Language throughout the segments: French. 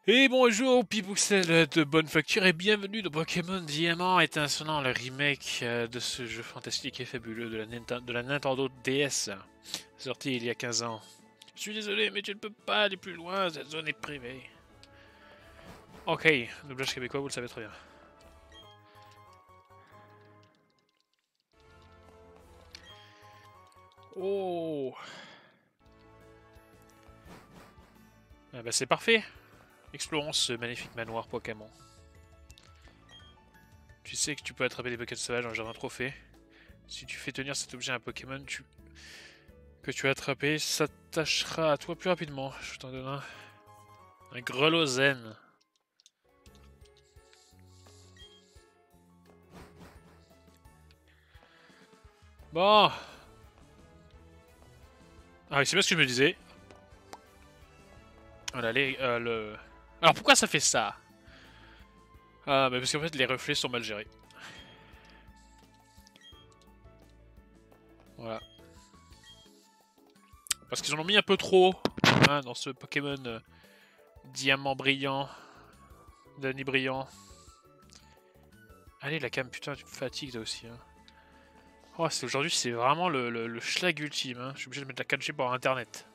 Et bonjour Pipouxel de bonne facture et bienvenue dans Pokémon Diamant étincelant, le remake de ce jeu fantastique et fabuleux de la Nintendo DS, sorti il y a 15 ans. Je suis désolé mais tu ne peux pas aller plus loin, cette zone est privée. Ok, doublage québécois, vous le savez très bien. Oh, ah bah c'est parfait. Explorons ce magnifique manoir Pokémon. Tu sais que tu peux attraper des Pokémon sauvages en jardin trophée. Si tu fais tenir cet objet à un Pokémon que tu as attrapé, s'attachera à toi plus rapidement. Je t'en donne un. Un grelot zen. Bon. Ah oui, c'est bien ce que je me disais. Voilà, Alors pourquoi ça fait ça? Ah, mais parce qu'en fait les reflets sont mal gérés. Voilà. Parce qu'ils en ont mis un peu trop hein, dans ce Pokémon diamant brillant. Danny brillant. Allez la cam, putain, tu me fatigues toi aussi. Hein. Oh, aujourd'hui c'est vraiment le schlag ultime. Hein. Je suis obligé de mettre la 4G par internet.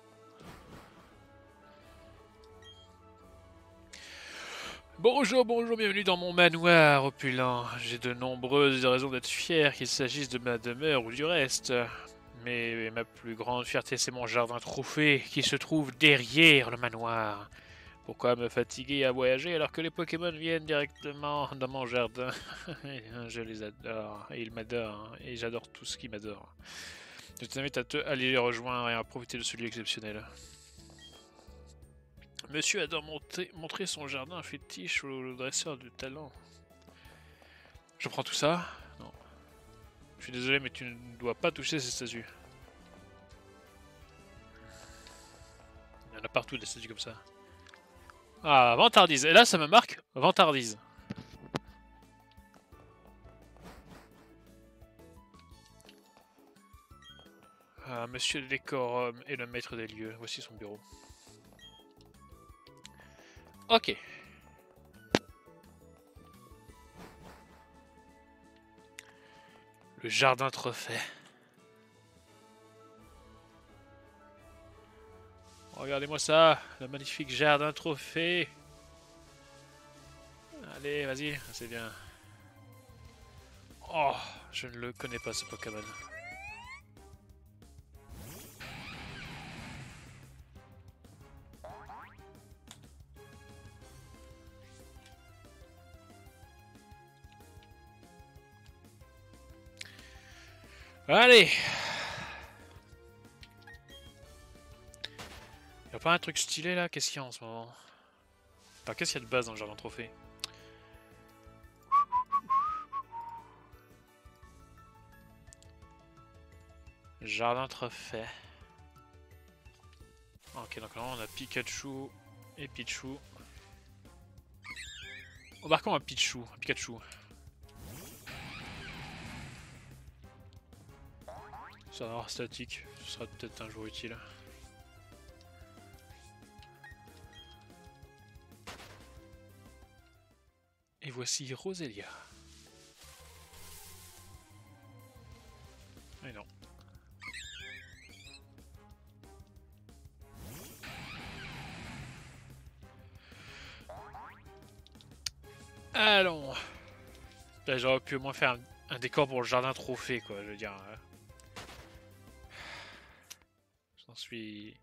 Bonjour, bonjour, bienvenue dans mon manoir opulent. J'ai de nombreuses raisons d'être fier, qu'il s'agisse de ma demeure ou du reste. Mais ma plus grande fierté, c'est mon jardin trophée qui se trouve derrière le manoir. Pourquoi me fatiguer à voyager alors que les Pokémon viennent directement dans mon jardin? Je les adore, et ils m'adorent, et j'adore tout ce qui m'adore. Je t'invite à aller les rejoindre et à profiter de ce lieu exceptionnel. Monsieur adore montrer son jardin fétiche au dresseur de talent. Je prends tout ça? Non. Je suis désolé, mais tu ne dois pas toucher ces statues. Il y en a partout des statues comme ça. Ah, vantardise. Et là, ça me marque vantardise. Ah, monsieur le décorum est le maître des lieux. Voici son bureau. Ok. Le jardin trophée. Regardez-moi ça, le magnifique jardin trophée. Allez, vas-y, c'est bien. Oh, je ne le connais pas ce Pokémon. Allez. Y'a pas un truc stylé là? Qu'est-ce qu'il y a en ce moment? Enfin, qu'est-ce qu'il y a de base dans le jardin trophée? Jardin trophée. Ok, donc là on a Pikachu et Pichu. Embarquons un Pichu, un Pikachu. Ça va avoir statique, ce sera peut-être un jour utile. Et voici Roselia. Mais non. Allons. Là j'aurais pu au moins faire un décor pour le jardin trophée quoi, je veux dire. J'en suis...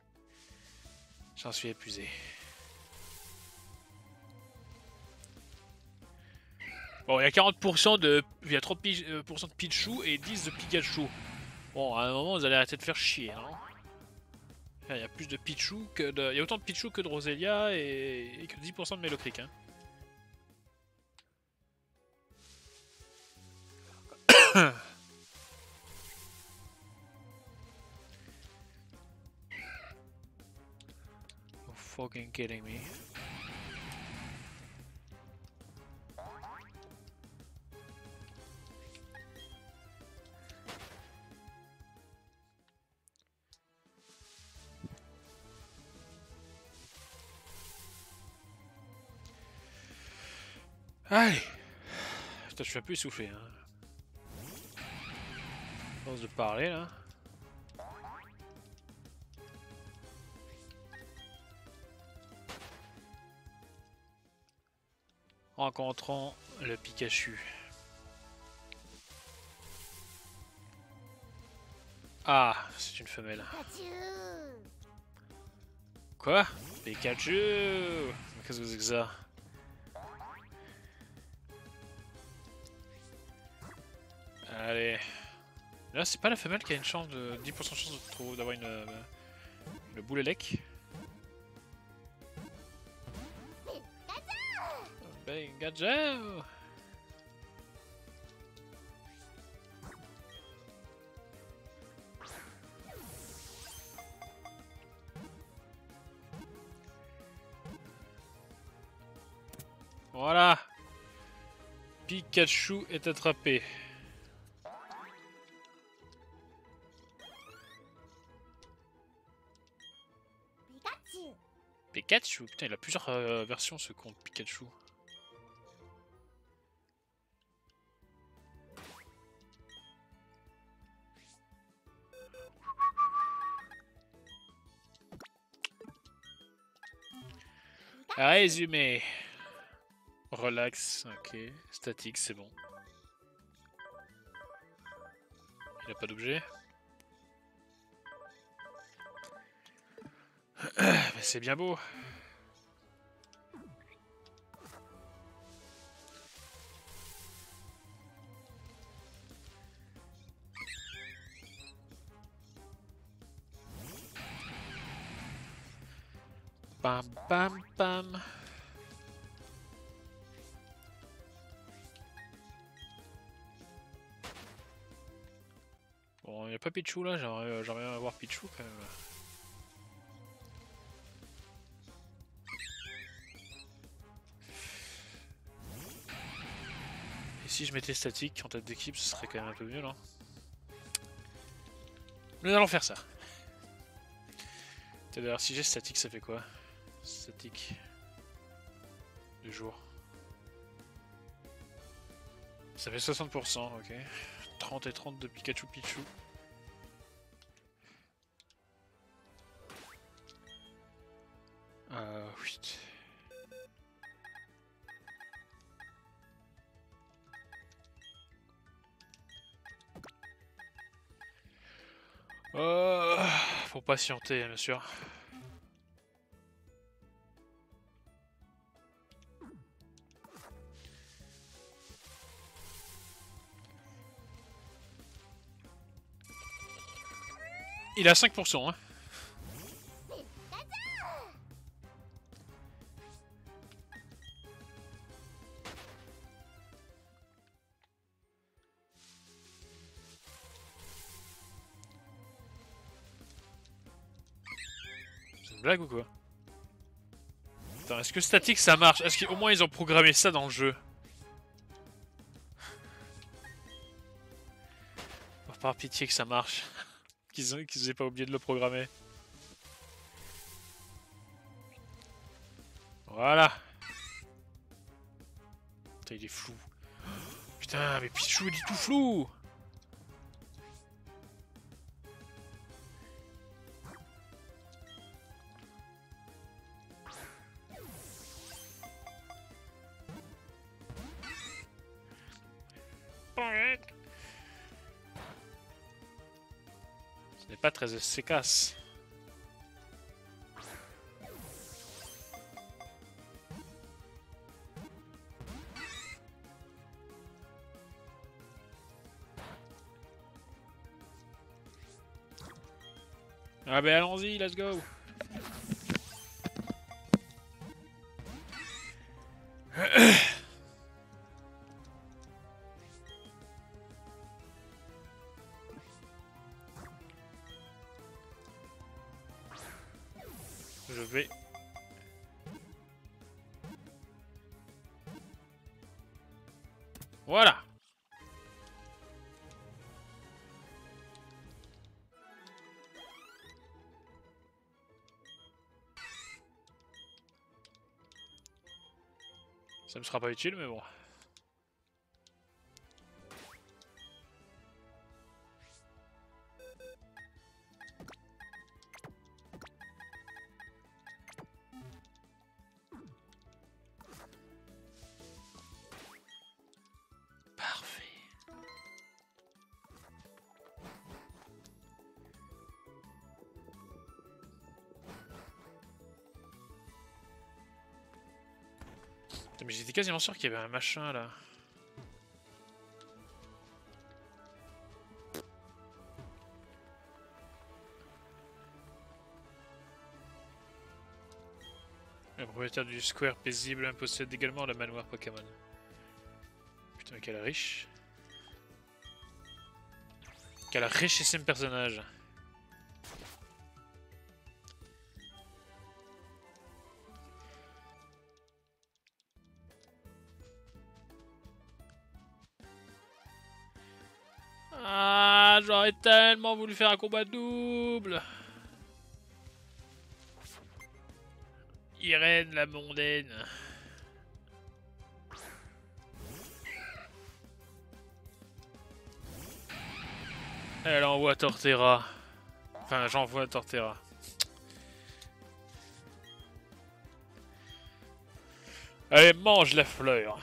J'en suis épuisé. Bon, il y a 40% de... Il y a 30% de Pichu et 10 de Pikachu. Bon, à un moment, vous allez arrêter de faire chier, hein. Il y a plus de Pichu que de... Il y a autant de Pichu que de Roselia et que 10% de Melocric, hein. You're fucking kidding me. Allez. Putain, je suis un peu essoufflé. Hein. À force de parler là. Rencontrons le Pikachu. Ah, c'est une femelle. Quoi? Pikachu! Qu'est-ce que c'est que ça? Allez. Là, c'est pas la femelle qui a une chance de 10% de chance d'avoir une boule élec. Pikachu! Voilà. Pikachu est attrapé. Pikachu? Putain, il a plusieurs versions ce compte Pikachu. Résumé. Relax, ok. Statique, c'est bon. Il n'a pas d'objet. Mais c'est bien beau. Bam bam bam. Bon, il n'y a pas Pichou là, j'aimerais bien avoir Pichou quand même. Et si je mettais statique en tête d'équipe, ce serait quand même un peu mieux, non? Nous allons faire ça. D'ailleurs, si j'ai statique, ça fait quoi? Statique. Du jour. Ça fait 60%, ok. 30 et 30 de Pikachu Pichou. Oui. Faut patienter, bien sûr. Il a 5%, hein. C'est une blague ou quoi? Attends, est-ce que statique ça marche? Est-ce qu'au moins ils ont programmé ça dans le jeu? Par pitié que ça marche. qu'ils aient pas oublié de le programmer. Voilà. Putain, il est flou. Putain, mais Pichou, il est tout flou. Ce n'est pas très efficace. Ah ben allons-y, let's go. Je vais... Voilà. Ça me sera pas utile, mais bon. Mais j'étais quasiment sûr qu'il y avait un machin là. Le propriétaire du Square paisible possède également le manoir Pokémon. Putain, quel riche. Quel richissime personnage. Ah, j'aurais tellement voulu faire un combat double. Irène la mondaine. Elle envoie Torterra. Enfin, j'envoie Torterra. Allez, mange la fleur.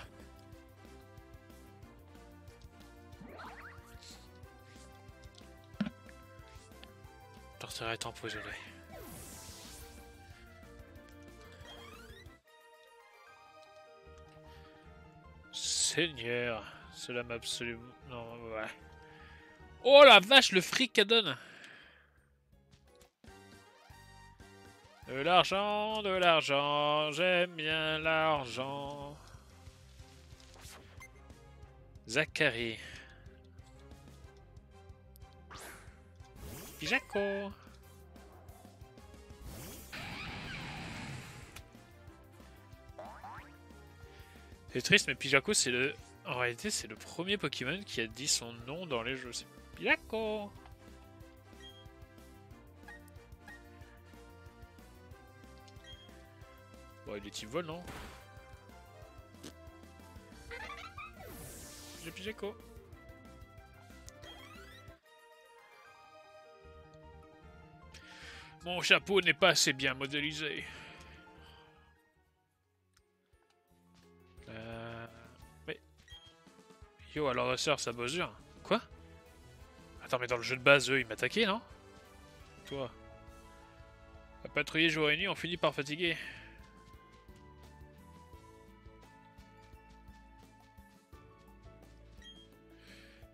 Torterra est empoisonnée. Seigneur, cela m'a absolument... Non, ouais. Oh la vache, le fric qu'elle donne. De l'argent, j'aime bien l'argent. Zachary. Pijaco. C'est triste, mais Pijaco, c'est le... En réalité, c'est le premier Pokémon qui a dit son nom dans les jeux. C'est Pijaco. Bon, il est type vol, non? J'ai Pijaco. Mon chapeau n'est pas assez bien modélisé. Mais... Yo, alors la sœur, ça bosure. Quoi? Attends, mais dans le jeu de base, eux, ils m'attaquaient, non? Toi. À patrouiller jour et nuit, on finit par fatiguer.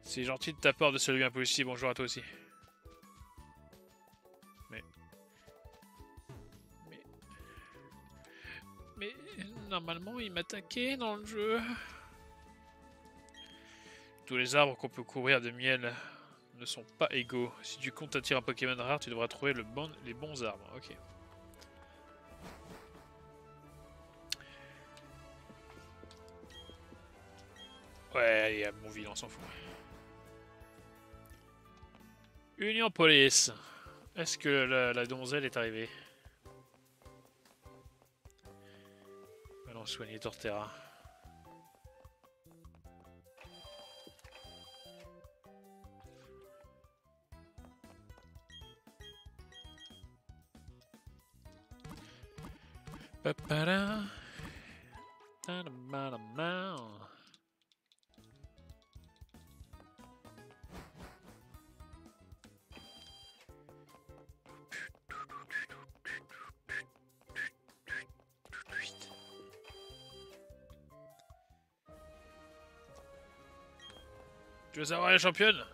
C'est gentil de ta part de saluer un policier, bonjour à toi aussi. Mais normalement, il m'attaquait dans le jeu. Tous les arbres qu'on peut couvrir de miel ne sont pas égaux. Si tu comptes attirer un Pokémon rare, tu devras trouver les bons arbres. Ok. Ouais, allez, à mon ville, on s'en fout. Union Police. Est-ce que la donzelle est arrivée? Allons soigner Torterra. Papara. Tu veux savoir la championne?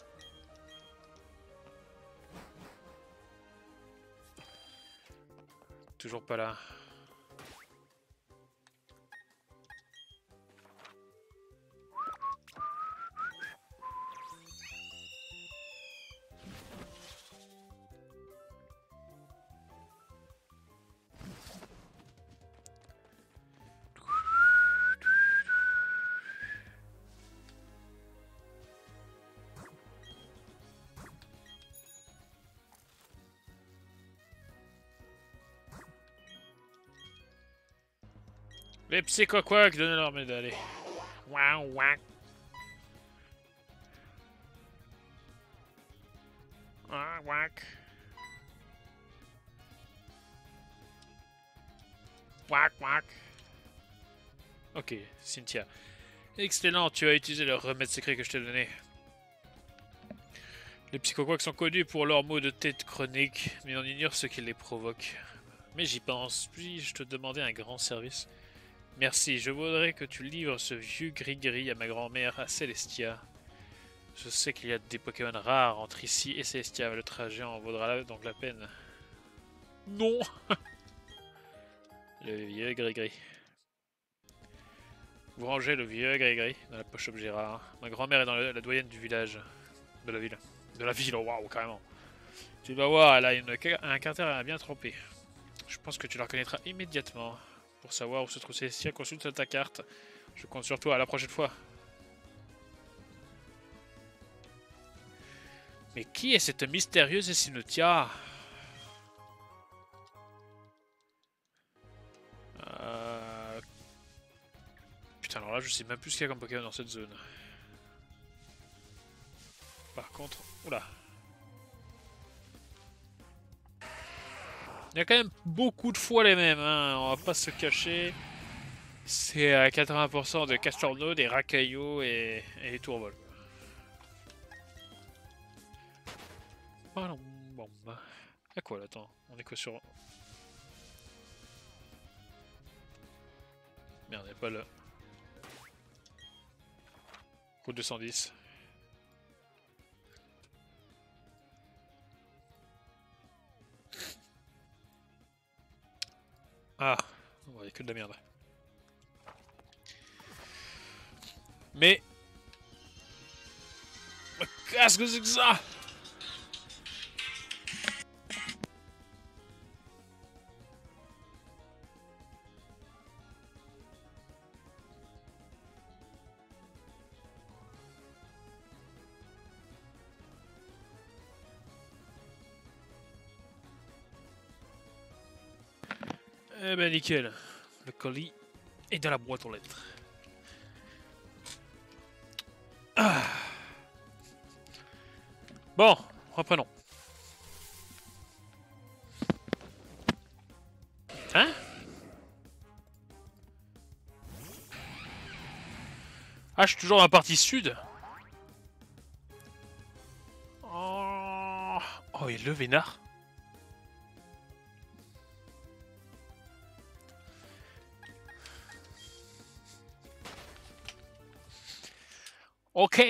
Toujours pas là. Les psychoquacks, donnez leur médaille. Waouh, waouh. Ah, wack. Wack, wack. Ok, Cynthia. Excellent, tu as utilisé le remède secret que je t'ai donné. Les psychoquacks sont connus pour leurs maux de tête chroniques, mais on ignore ce qui les provoque. Mais j'y pense, puis-je te demander un grand service? Merci, je voudrais que tu livres ce vieux gris-gris à ma grand-mère à Celestia. Je sais qu'il y a des Pokémon rares entre ici et Celestia, mais le trajet en vaudra donc la peine. Non. Le vieux gris-gris. Vous rangez le vieux gris-gris dans la poche objet rare. Ma grand-mère est dans la doyenne du village. De la ville. De la ville, oh, waouh, carrément. Tu vas voir, elle a un caractère bien trempé. Je pense que tu la reconnaîtras immédiatement. Pour savoir où se trouve Celestia, consulte ta carte. Je compte sur toi, à la prochaine fois. Mais qui est cette mystérieuse Sinutia? Putain, alors là, je sais même plus ce qu'il y a comme Pokémon dans cette zone. Par contre... Oula. Il y a quand même beaucoup de fois les mêmes, hein. On va pas se cacher. C'est à 80% de Castorno, des Rakaio et des Tourvol. Bon, bah. Y'a quoi là, attends, on est quoi sur... Merde, y'a pas le... Route 210. Ah, ouais, y'a que de la merde. Mais... Qu'est-ce que c'est que ça? Eh ben nickel. Le colis est dans la boîte aux lettres. Ah. Bon, reprenons. Hein? Ah, je suis toujours dans la partie sud. Oh, oh et le vénard. Ok.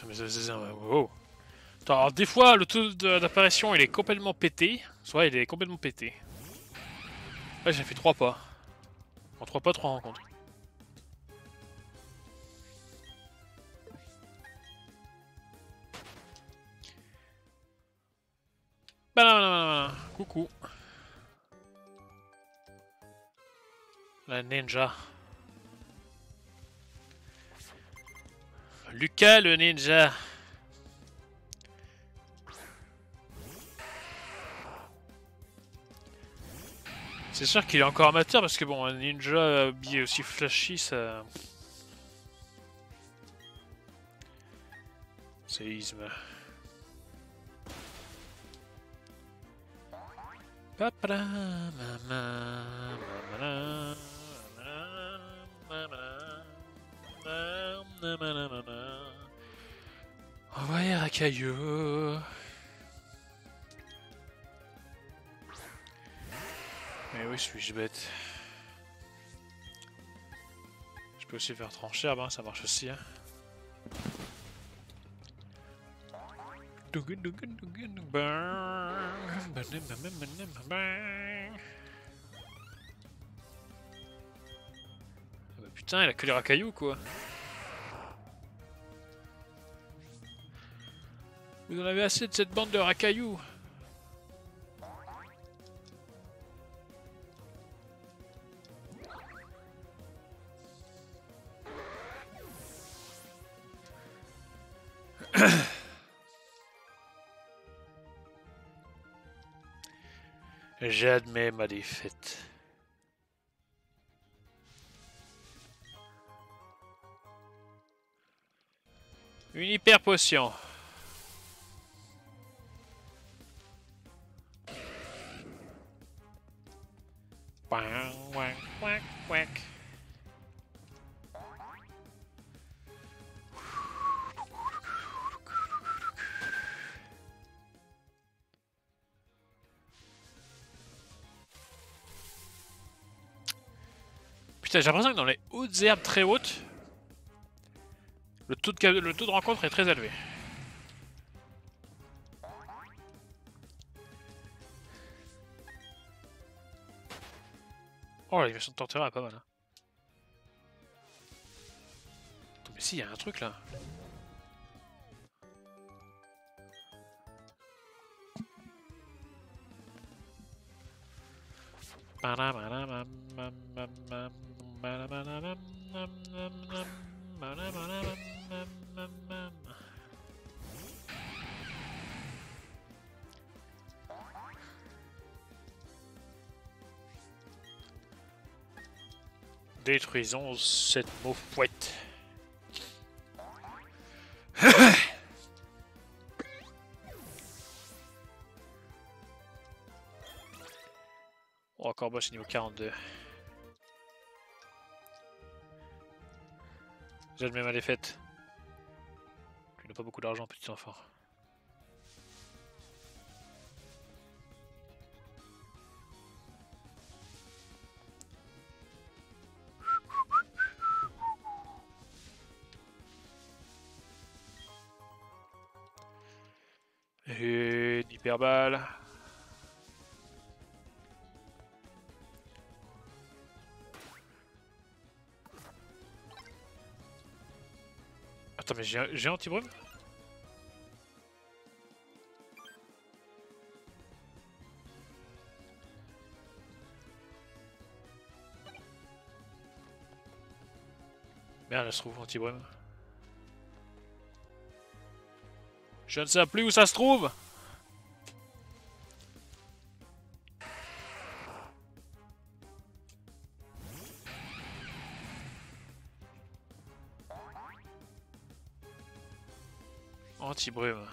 Wow. Attends, alors, des fois, le taux d'apparition il est complètement pété. Soit il est complètement pété. Là, j'ai fait 3 pas. En 3 pas, 3 rencontres. Coucou. La ninja. Lucas le ninja. C'est sûr qu'il est encore amateur parce que bon, un ninja habillé aussi flashy, ça... Séisme. Envoyer un caillou. Mais oui, suis-je bête. Je peux aussi faire trancher, hein, ça marche aussi. Hein. Ah bah putain, il a que les racailloux quoi. Vous en avez assez de cette bande de racailloux. J'admets ma défaite. Une hyper potion. Putain, j'ai l'impression que dans les hautes herbes très hautes, le taux de rencontre est très élevé. Oh, l'animation de Torterra est pas mal. Hein. Attends, mais si, il y a un truc là. Détruisons cette maufouette. Oh, encore boss niveau 42. J'admets ma défaite. Tu n'as pas beaucoup d'argent, petit enfant. Une hyperballe. Attends, mais j'ai anti-brume? Merde, elle se trouve anti-brume. Je ne sais plus où ça se trouve! Anti-brume.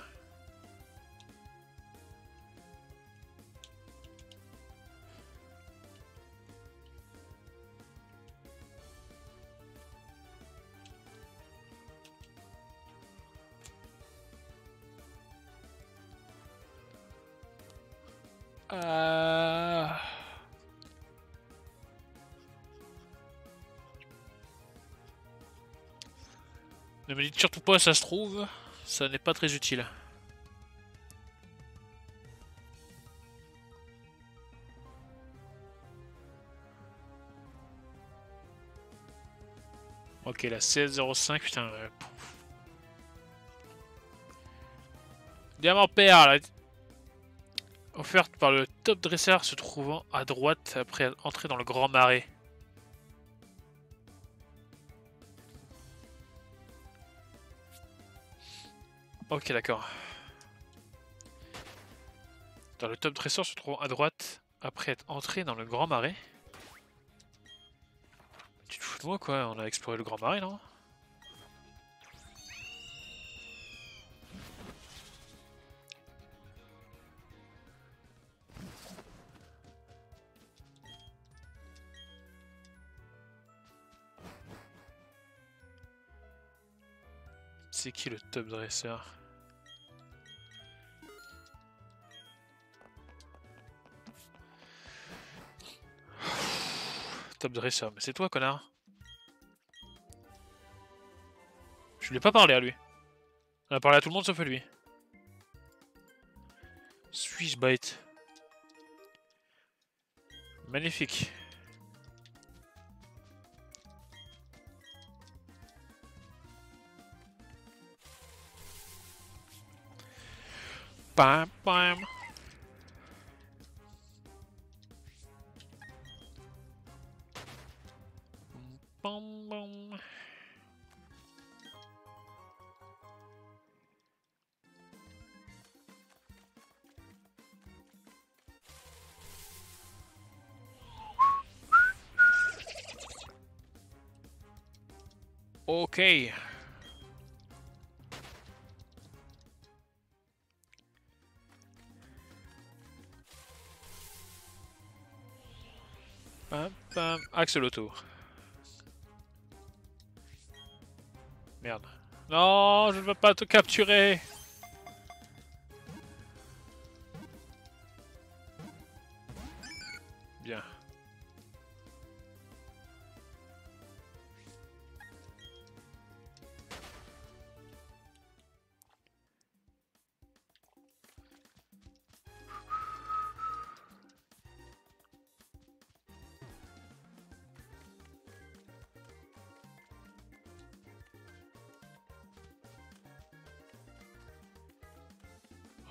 Ne me dites surtout pas ça se trouve, ça n'est pas très utile. Ok, la 16,05, putain. Diamant perle, offerte par le top dresseur se trouvant à droite après entrer dans le grand marais. Ok, d'accord. Dans le top dresseur se trouvant à droite après être entré dans le grand marais. Tu te fous de moi quoi, on a exploré le grand marais non? C'est qui le top dresseur? Top dresseur, mais c'est toi connard. Je lui ai pas parlé à lui. On a parlé à tout le monde sauf à lui. Swish bite. Magnifique. Bam bam. Bam bam. Ok. Bam, bam. Axolotl. Merde. Non, je ne veux pas te capturer. Bien.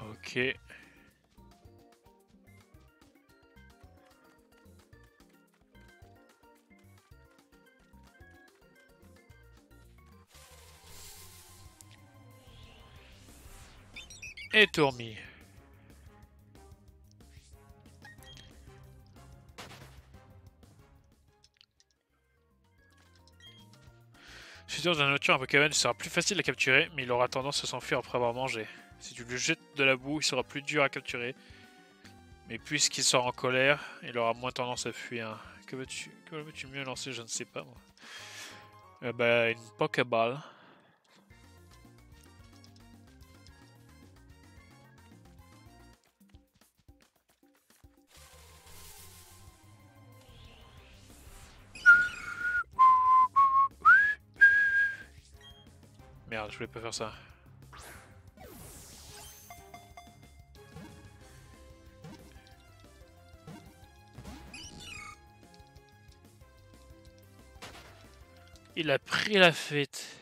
Ok. Et tourmi. Je suis sûr, dans la nature, un Pokémon sera plus facile à capturer, mais il aura tendance à s'enfuir après avoir mangé. Si tu lui jettes de la boue, il sera plus dur à capturer. Mais puisqu'il sera en colère, il aura moins tendance à fuir. Que veux-tu mieux lancer? Je ne sais pas, moi. Bah, une Pokéball. Merde, je voulais pas faire ça. Il a pris la fuite.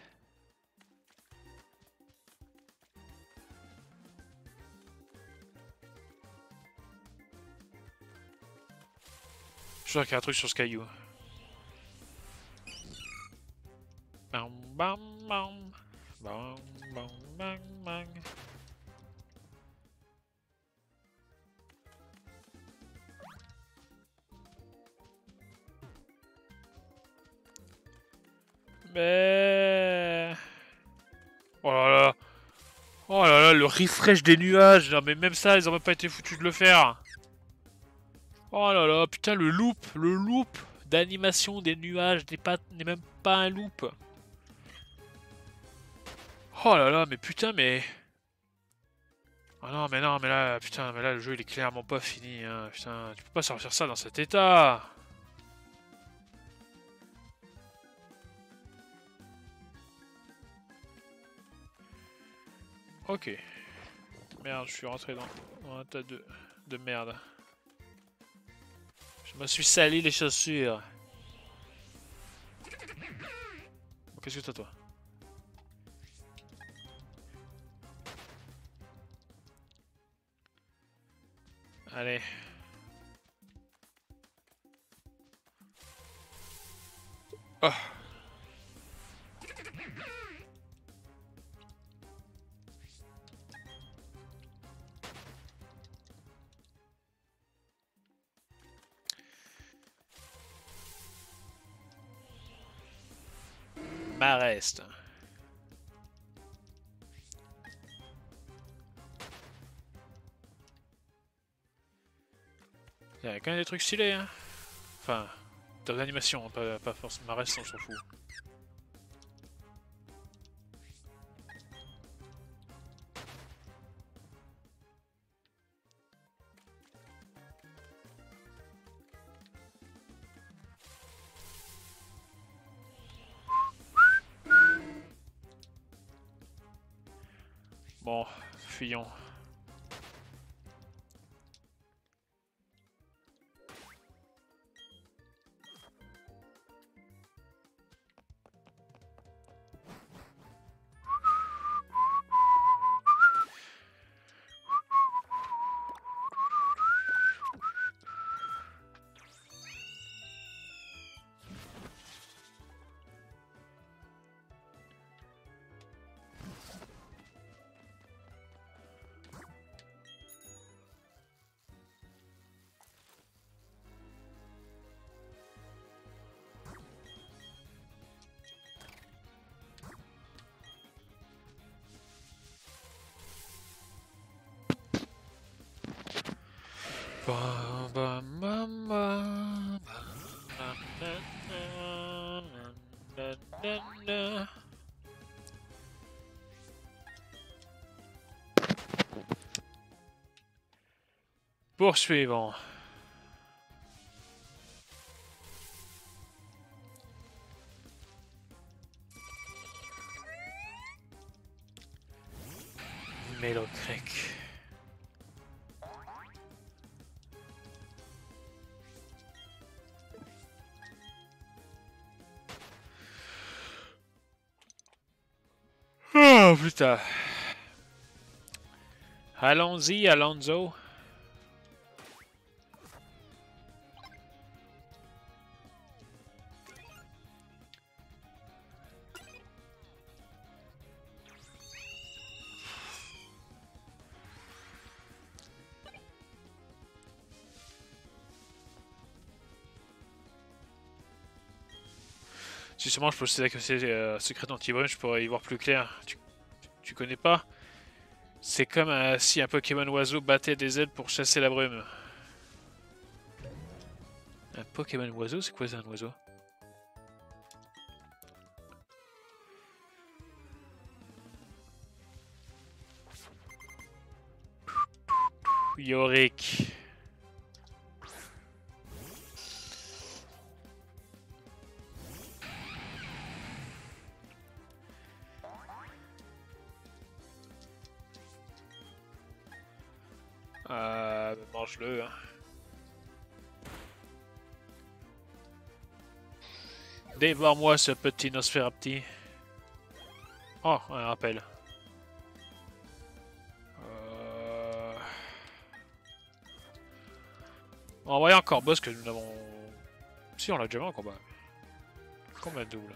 Je crois qu'il y a un truc sur ce caillou. Bam bam bam. Bam bam bam bam. Mais... Oh là là. Oh là là, le refresh des nuages. Non mais même ça, ils ont même pas été foutus de le faire. Oh là là, putain, le loop d'animation des nuages n'est même pas un loop. Oh là là, mais putain, mais... Oh non, mais là, putain, mais là, le jeu, il est clairement pas fini, hein. Putain, tu peux pas sortir ça dans cet état. Ok. Merde, je suis rentré dans un tas de merde. Je me suis sali les chaussures. Bon, qu'est-ce que t'as, toi? Allez. Oh. Mareste. Il y a quand même des trucs stylés, hein. Enfin, de l'animation, hein, pas forcément. Mareste, on s'en fout. Bon, fuyons. Bam, bam, bam, bam. nanana. Poursuivons. Mélo Creek. Oh putain. Allons-y, Alonso. Si seulement je possédais que c'est secret anti-brume, je pourrais y voir plus clair. Tu connais pas? C'est comme si un Pokémon oiseau battait des ailes pour chasser la brume. Un Pokémon oiseau? C'est quoi ça, un oiseau? Yorick. Mange-le. Hein. Dévore-moi ce petit Nosferapti. Oh, un rappel. On va envoyer un Corboss que nous n'avons... Si, on l'a déjà vu en combat. Combien de double?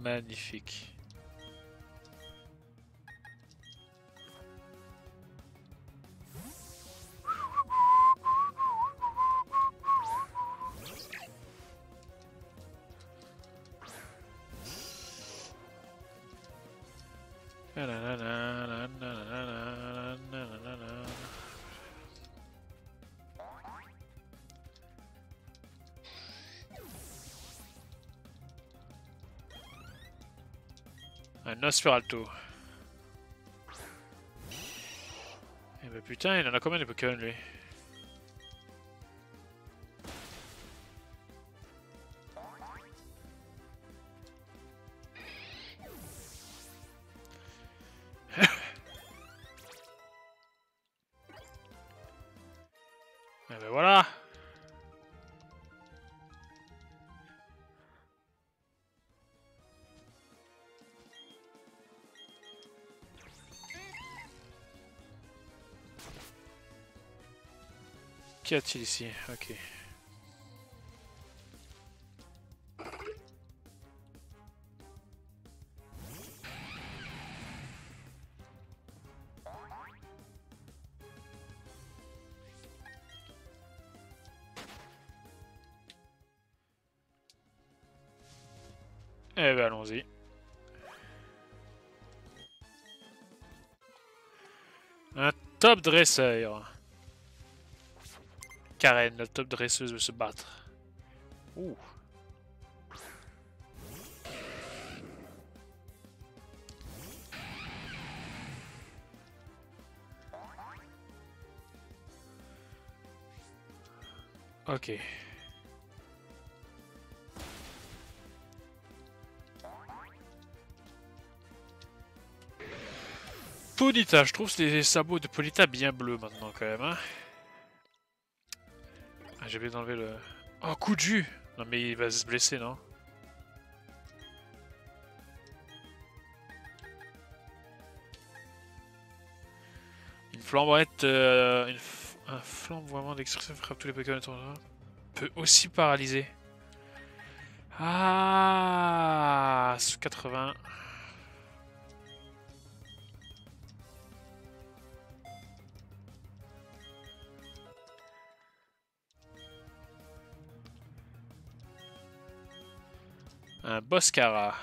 Magnifique. Un Nosferatu. Eh ben putain, il en a combien de Pokémon lui? Eh ben voilà. Qu'y a-t-il ici? Ok. Eh ben allons-y. Un top dresseur. Karen, la top dresseuse veut se battre. Ouh. Ok. Ponyta, je trouve les sabots de Ponyta bien bleus maintenant quand même. Hein. Ah, j'ai oublié d'enlever le... Oh, coup de jus! Non mais il va se blesser, non? Une flamboyante... un flamboiement d'extraction frappe tous les Pokémon autour de toi. Peut aussi paralyser. Ah, 80. Un Boscara.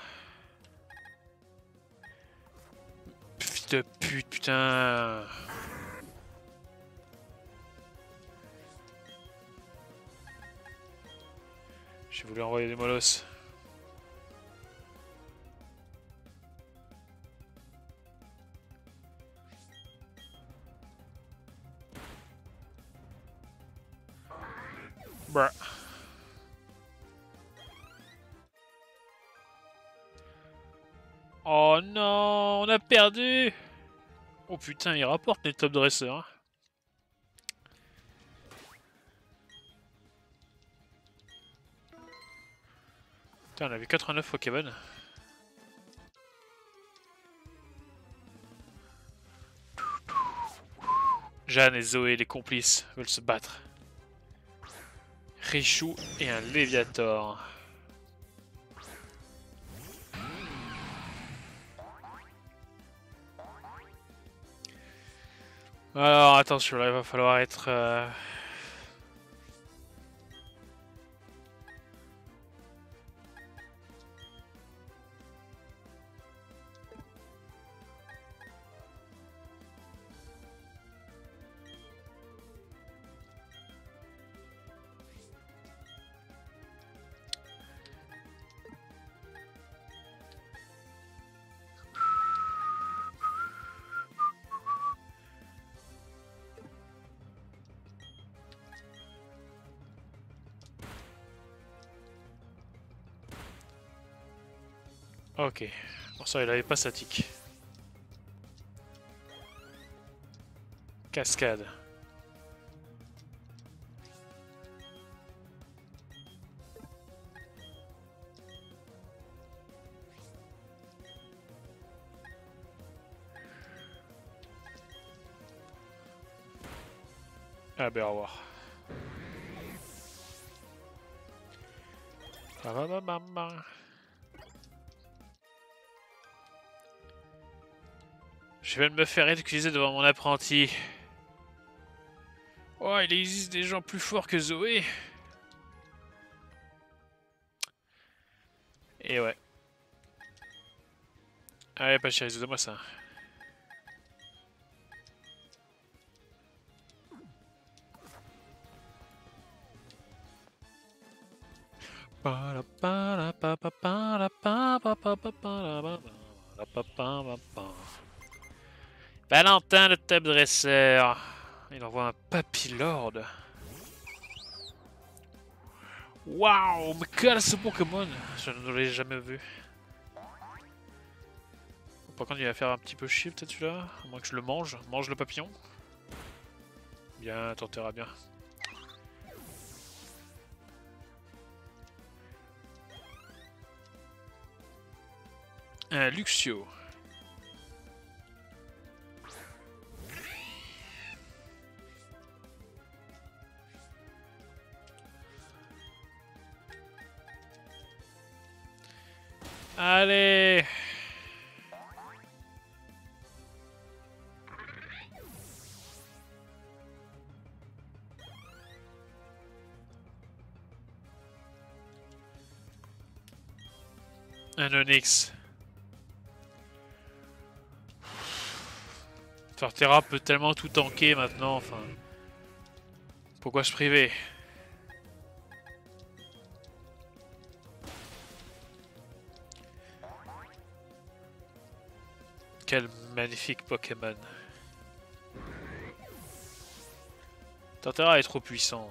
Fils de pute, putain. J'ai voulu envoyer des molosses. Bruh. Oh non, on a perdu. Oh putain, il rapporte les top dresseurs. Putain, on avait 89 Pokémon. Jeanne et Zoé, les complices, veulent se battre. Richu et un Léviator. Alors attention, là il va falloir être... Ok. Bon ça, il avait pas statique. Cascade. Ah ben au revoir. Je viens de me faire excuser devant mon apprenti. Oh, il existe des gens plus forts que Zoé. Et ouais. Allez, pas chérie, donne-moi ça. Valentin, le top dresseur. Il envoie un Papillord. Waouh, mais quel est ce Pokémon? Je ne l'ai jamais vu. Par contre, il va faire un petit peu chier peut-être celui-là. À moins que je le mange. Mange le papillon. Bien, tentera bien. Un Luxio. Allez! Un Onix. Torterra peut tellement tout tanker maintenant, enfin... Pourquoi se priver? Quel magnifique Pokémon. Torterra est trop puissant.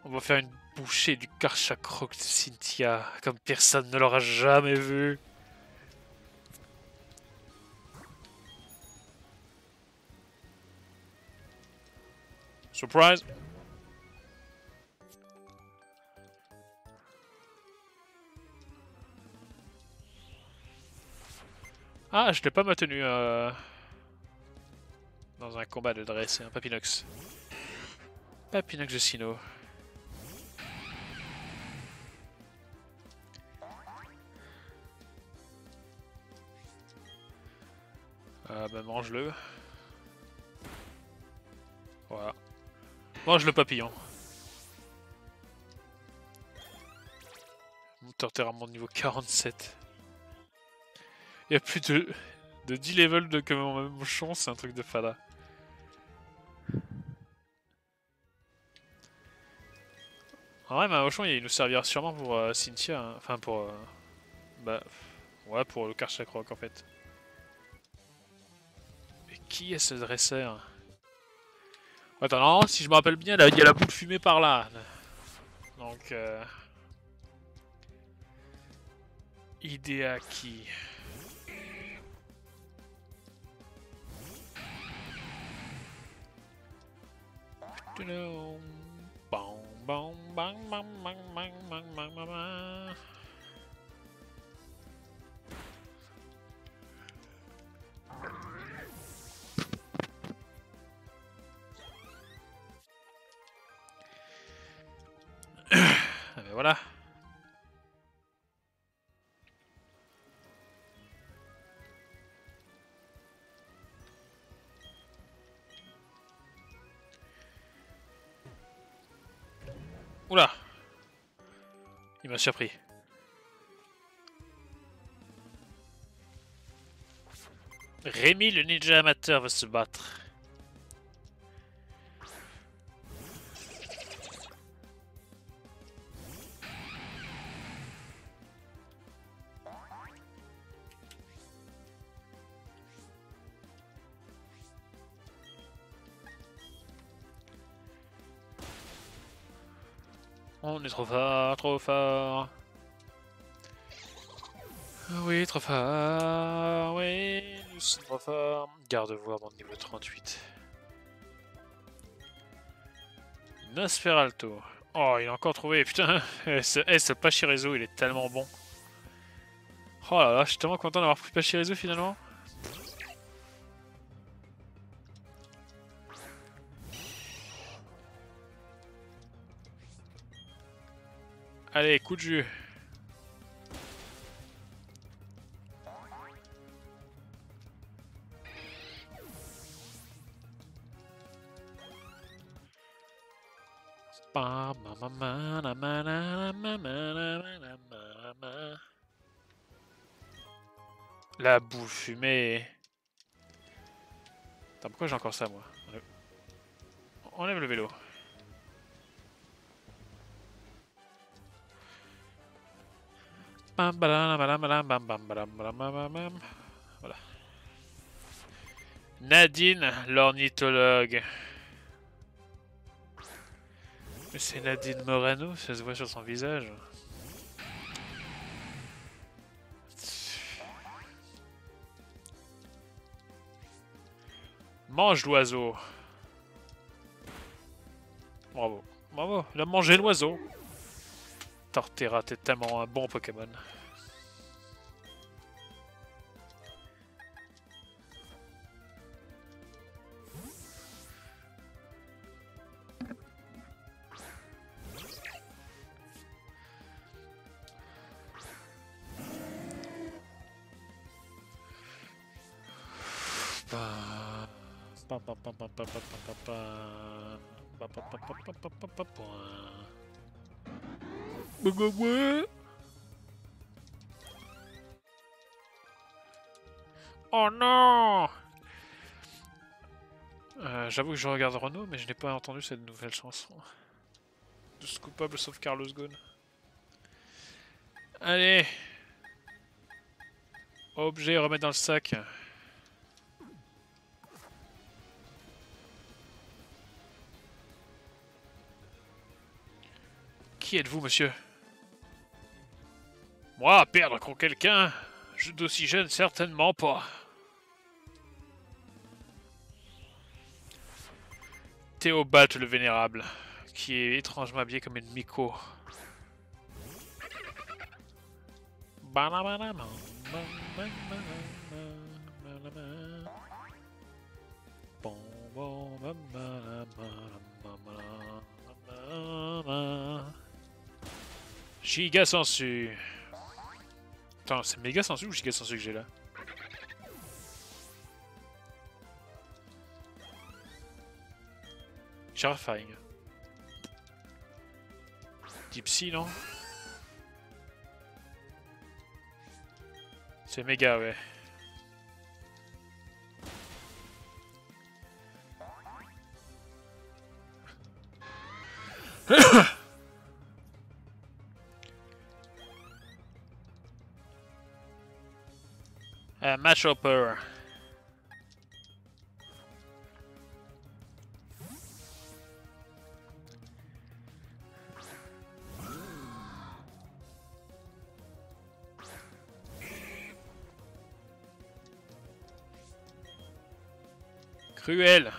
On va faire une bouchée du Karchakroc de Cynthia, comme personne ne l'aura jamais vu. Surprise! Ah, je n'ai pas maintenu dans un combat de dresse, un Papinox. Papinox de Sinnoh. Ah bah mange-le. Voilà. Mange le papillon. Torterra mon niveau 47. Il y a plus de 10 levels de comme mon champ, c'est un truc de fada. En vrai, Maochon, il nous servira sûrement pour Cynthia, hein. Enfin pour... bah... Ouais, pour le Karchak Rock en fait. Mais qui est ce dresseur? Attends, non, si je me rappelle bien, il y a la boule fumée par là. Donc... Hideaki. Bang, bang, bang, bang, bang, bang, bang, bang, bang, bang. Ah ben voilà. Oula. Il m'a surpris. Rémi le ninja amateur va se battre. On est trop fort, trop fort. Oui, trop fort, oui, nous sommes trop forts. Garde-vous à mon niveau 38. Nosferalto. Oh, il a encore trouvé, putain. Ce Pachirisu, il est tellement bon. Oh là là, je suis tellement content d'avoir pris Pachirisu finalement. Allez, coup de jus. La boule fumée. Attends, pourquoi j'ai encore ça, moi? Enlève le vélo. Voilà. Nadine, l'ornithologue. Mais c'est Nadine Morano, ça se voit sur son visage. Mange l'oiseau. Bravo. Bravo, il a mangé l'oiseau. Torterra, t'es tellement un bon Pokémon. Oh non! J'avoue que je regarde Renault, mais je n'ai pas entendu cette nouvelle chanson. Tous coupables sauf Carlos Ghosn. Allez! Objet, remettre dans le sac. Qui êtes-vous, monsieur? Moi, perdre contre quelqu'un? D'aussi jeune, certainement pas. Théobat le Vénérable, qui est étrangement habillé comme une Miko. Giga sensu. Attends, c'est méga sensu ou giga sensu que j'ai là? Jarfine. Deep Sea, non? C'est méga, ouais. Match hopper. Cruel.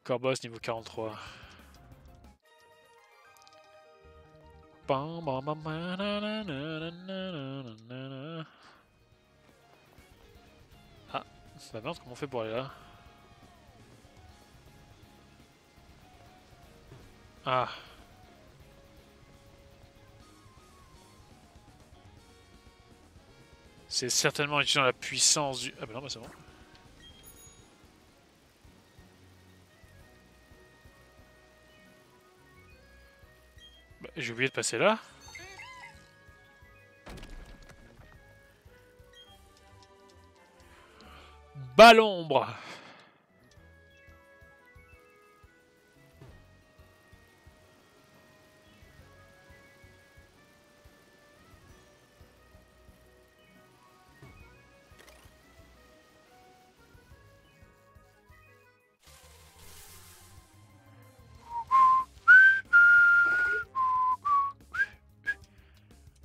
Corboss niveau 43. Ah, bah merde, comment on fait pour aller là? Ah. C'est certainement utilisant la puissance du... Ah bah non, bah c'est bon. Bah, j'ai oublié de passer là. Balombre.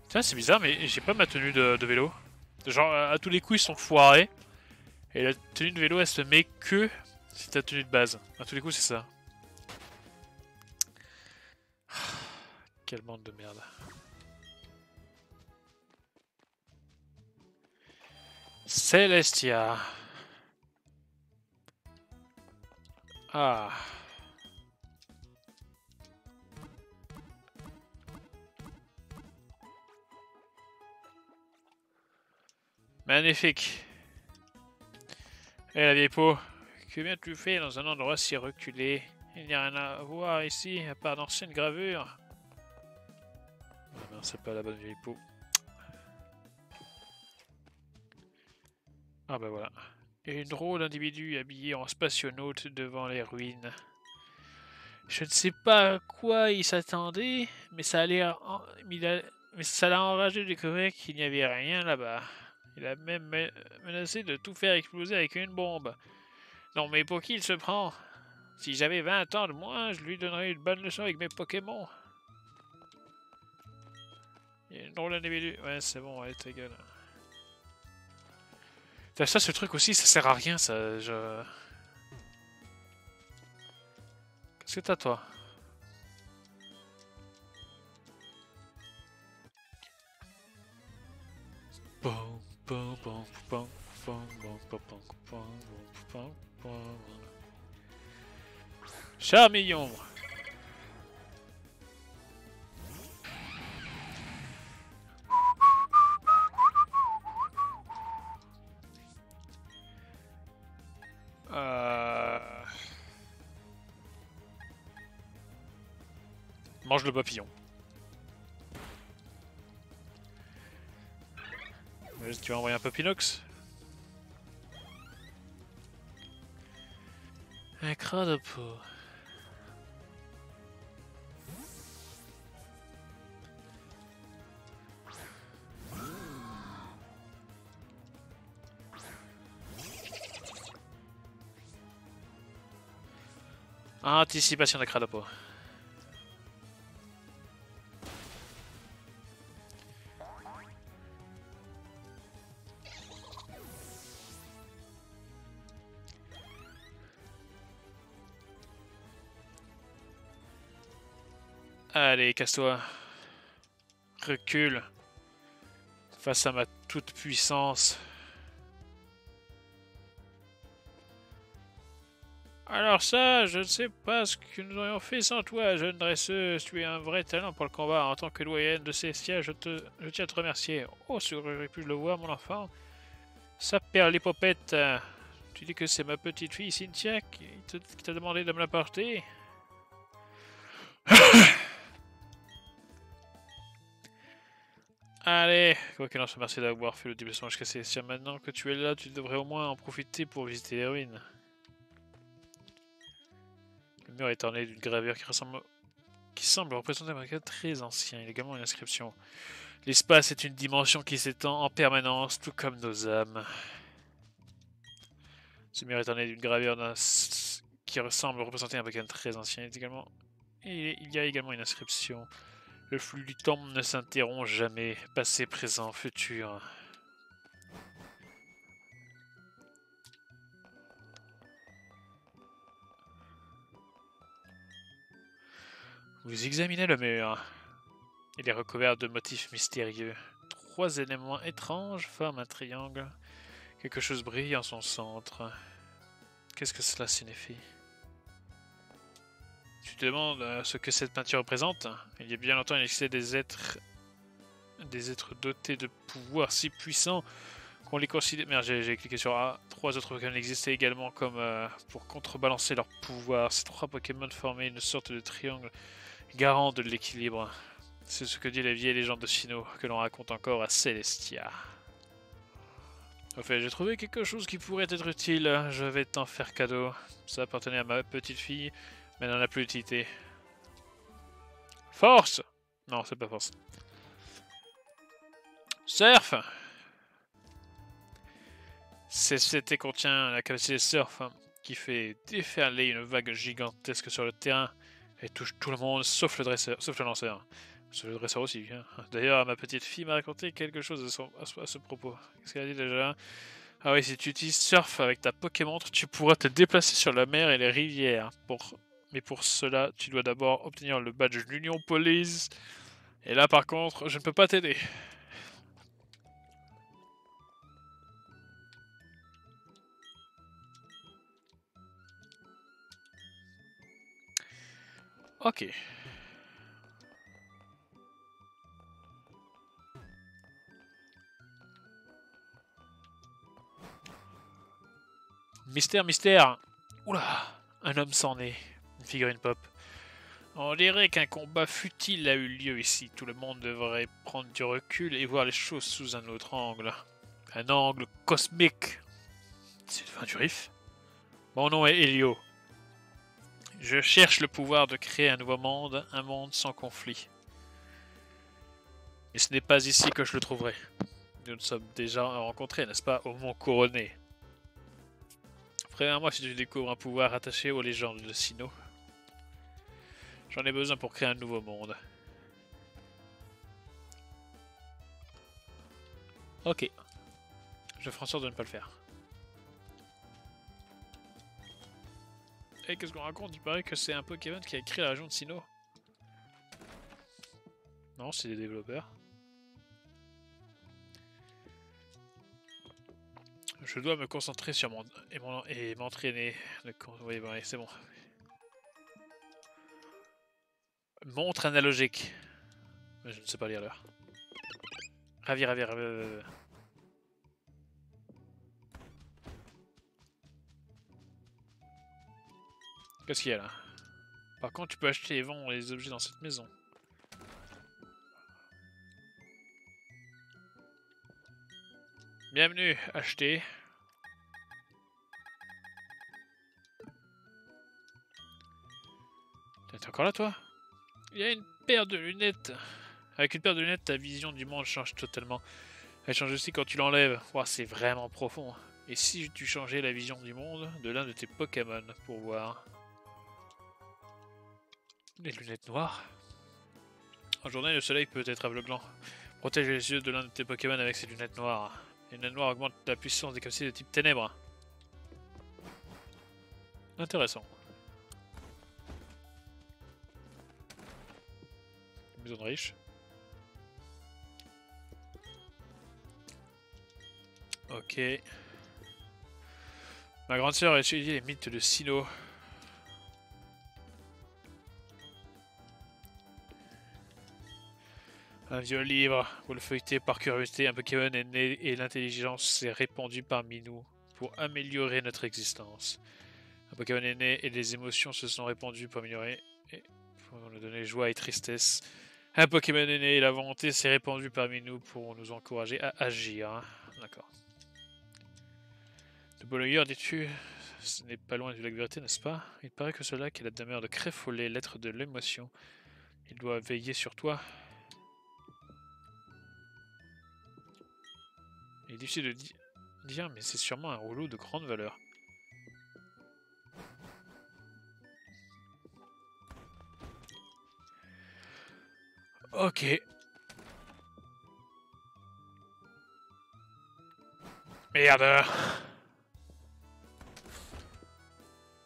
Tiens, c'est bizarre, mais j'ai pas ma tenue de vélo. Genre, à tous les coups, ils sont foirés. Et la tenue de vélo, elle se met que si ta tenue de base. À tous les coups, c'est ça. Quelle bande de merde. Celestia. Ah. Magnifique. Et la vieille peau. Que bien tu fais dans un endroit si reculé? Il n'y a rien à voir ici, à part d'anciennes gravures. Ah non, c'est pas la bonne vieille peau. Ah bah voilà. Et une drôle d'individu habillé en spationaute devant les ruines. Je ne sais pas à quoi il s'attendait, mais ça mais ça l'a enragé de découvrir qu'il n'y avait rien là-bas. Il a même menacé de tout faire exploser avec une bombe. Non mais pour qui il se prend? Si j'avais 20 ans de moins, je lui donnerais une bonne leçon avec mes Pokémon. Il y a une drôle d'individu. Ouais, c'est bon, allez, ta gueule. Ça, ce truc aussi, ça sert à rien, ça. Qu'est-ce que t'as, toi? Charmillon. Mange le papillon. Tu vas envoyer un Papinox? Un crapaud. Anticipation de crapaud. Allez, casse-toi. Recule. Face à ma toute puissance. Alors ça, je ne sais pas ce que nous aurions fait sans toi, jeune dresseuse. Tu es un vrai talent pour le combat. En tant que doyenne de Celestia, je tiens à te remercier. Oh, si j'aurais pu le voir, mon enfant. Ça perd l'épopette. Tu dis que c'est ma petite fille Cynthia qui t'a demandé de me la porter? Allez, quoi qu'il en soit, merci d'avoir fait le déplacement jusqu'à Célestia. Maintenant que tu es là, tu devrais au moins en profiter pour visiter les ruines. Le mur est orné d'une gravure qui semble représenter un maquette très ancien. Il y a également une inscription. L'espace est une dimension qui s'étend en permanence, tout comme nos âmes. Ce mur est orné d'une gravure qui ressemble représenter un maquette très ancien. Il y a également une inscription. Le flux du temps ne s'interrompt jamais, passé, présent, futur. Vous examinez le mur. Il est recouvert de motifs mystérieux. 3 éléments étranges forment un triangle. Quelque chose brille en son centre. Qu'est-ce que cela signifie? Tu te demandes ce que cette peinture représente? Il y a bien longtemps, il existait des êtres dotés de pouvoirs si puissants qu'on les considère... Merde, j'ai cliqué sur A. 3 autres Pokémon existaient également comme pour contrebalancer leur pouvoir. Ces 3 Pokémon formaient une sorte de triangle garant de l'équilibre. C'est ce que dit la vieille légende de Sinnoh que l'on raconte encore à Célestia. En fait, j'ai trouvé quelque chose qui pourrait être utile. Je vais t'en faire cadeau. Ça appartenait à ma petite fille, mais n'en a plus d'utilité. Force! Non, c'est pas force. Surf! CCT contient la capacité de surf qui fait déferler une vague gigantesque sur le terrain et touche tout le monde sauf le dresseur, sauf le lanceur. Le dresseur aussi. Hein. D'ailleurs, ma petite fille m'a raconté quelque chose à ce propos. Qu'est-ce qu'elle a dit déjà? Ah oui, si tu utilises Surf avec ta Pokémontre, tu pourras te déplacer sur la mer et les rivières. Mais pour cela, tu dois d'abord obtenir le badge l'Union Police. Et là, par contre, je ne peux pas t'aider. Ok. Mystère, mystère. Oula, un homme s'en est. Une figurine pop. On dirait qu'un combat futile a eu lieu ici. Tout le monde devrait prendre du recul et voir les choses sous un autre angle. Un angle cosmique. C'est du riff. Mon nom est Helio. Je cherche le pouvoir de créer un nouveau monde, un monde sans conflit. Et ce n'est pas ici que je le trouverai. Nous nous sommes déjà rencontrés, n'est-ce pas, au Mont Couronné. Préviens-moi si tu découvres un pouvoir attaché aux légendes de Sinnoh. J'en ai besoin pour créer un nouveau monde. Ok. Je ferai en sorte de ne pas le faire. Et qu'est-ce qu'on raconte? Il paraît que c'est un Pokémon qui a créé la région de Sinnoh. Non, c'est des développeurs. Je dois me concentrer sur et m'entraîner. Oui, bon, c'est bon. Montre analogique. Mais je ne sais pas lire l'heure. Ravi. Qu'est-ce qu'il y a là? Par contre, tu peux acheter et vendre les objets dans cette maison. Bienvenue, acheter. T'es encore là, toi? Il y a une paire de lunettes. Avec une paire de lunettes, ta vision du monde change totalement. Elle change aussi quand tu l'enlèves. Wow, c'est vraiment profond. Et si tu changeais la vision du monde de l'un de tes Pokémon pour voir? Les lunettes noires. En journée, le soleil peut être aveuglant. Protège les yeux de l'un de tes Pokémon avec ces lunettes noires. Les lunettes noires augmentent la puissance des capacités de type ténèbres. Intéressant. Maison de riche. Ok. Ma grande sœur a étudié les mythes de Sinnoh. Un vieux livre, vous le feuilletez par curiosité, un Pokémon est né et l'intelligence s'est répandue parmi nous. pour améliorer notre existence. Un Pokémon est né et des émotions se sont répandues pour améliorer et pour nous donner joie et tristesse. Un Pokémon est né et la volonté s'est répandue parmi nous pour nous encourager à agir. D'accord. De Bollier, dis-tu, ce n'est pas loin du lac vérité, n'est-ce pas? Il paraît que ce lac est la demeure de Créfollet, l'être de l'émotion. Il doit veiller sur toi. Il est difficile de dire, mais c'est sûrement un rouleau de grande valeur. Ok. Merde.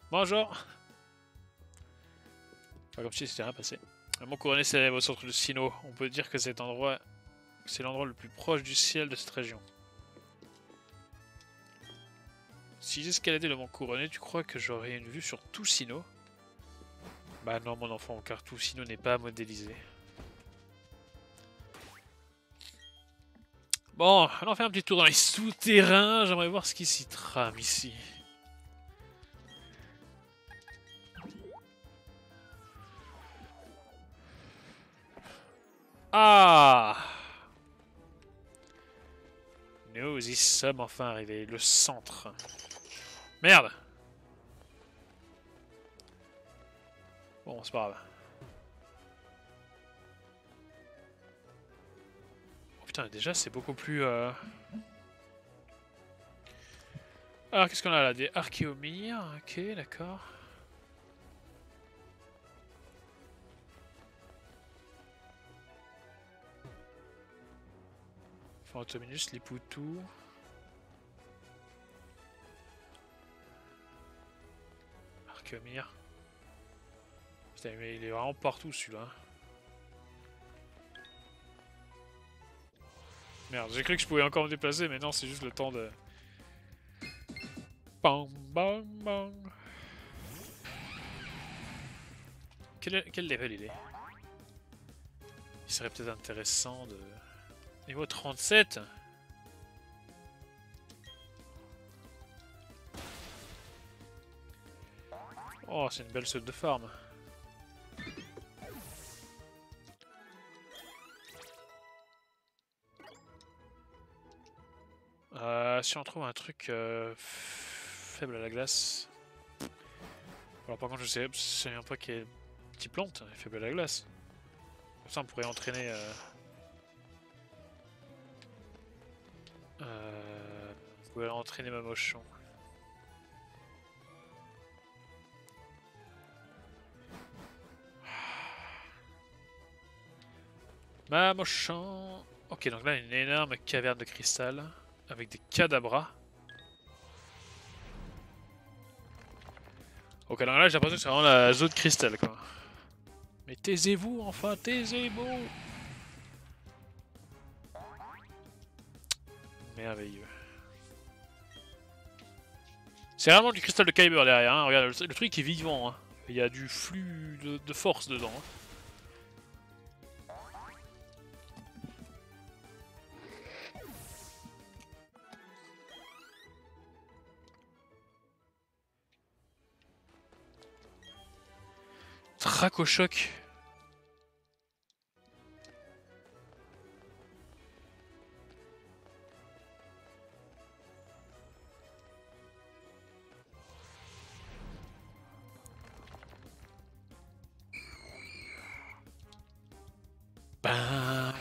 Bonjour. Pas comme si c'était rien passé. Mon couronné s'élève au centre de Sinnoh. On peut dire que c'est l'endroit le plus proche du ciel de cette région. Si j'escaladais le mont couronné, tu crois que j'aurais une vue sur tout Sinnoh? Bah non mon enfant, car tout Sinnoh n'est pas modélisé. Bon, allons faire un petit tour dans les souterrains. J'aimerais voir ce qui s'y trame ici. Ah! Nous y sommes enfin arrivés. Le centre. Merde! Bon, c'est pas grave. Oh putain, déjà c'est beaucoup plus... Alors, qu'est-ce qu'on a là? Des archéomyres. Ok, d'accord. Fantominus, les poutous. Archéomyre. Putain, mais il est vraiment partout celui-là. Merde, j'ai cru que je pouvais encore me déplacer, mais non, c'est juste le temps de... Bang, bang, bang. Quel level il est? Il serait peut-être intéressant de... Niveau 37. Oh, c'est une belle saute de farm. Si on trouve un truc faible à la glace. Alors par contre je sais absolument pas quelle petite plante est faible à la glace. Comme ça on pourrait entraîner... on pourrait entraîner ma mochon. Ma mochon. Ok, donc là une énorme caverne de cristal avec des cadabras. Ok, alors là j'ai l'impression que c'est vraiment la zone cristal quoi. Mais taisez-vous enfin, taisez-vous! Merveilleux. C'est vraiment du cristal de Kyber derrière, hein. Regarde, le truc est vivant. Hein. Il y a du flux de force dedans. Hein. Dracochoc. Bam,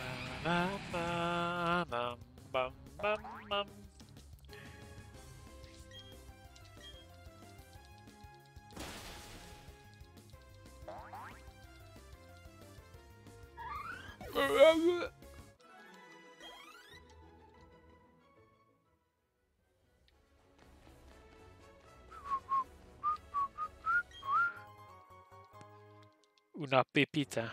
bam, bam, bam, bam, bam, bam. Una pepita.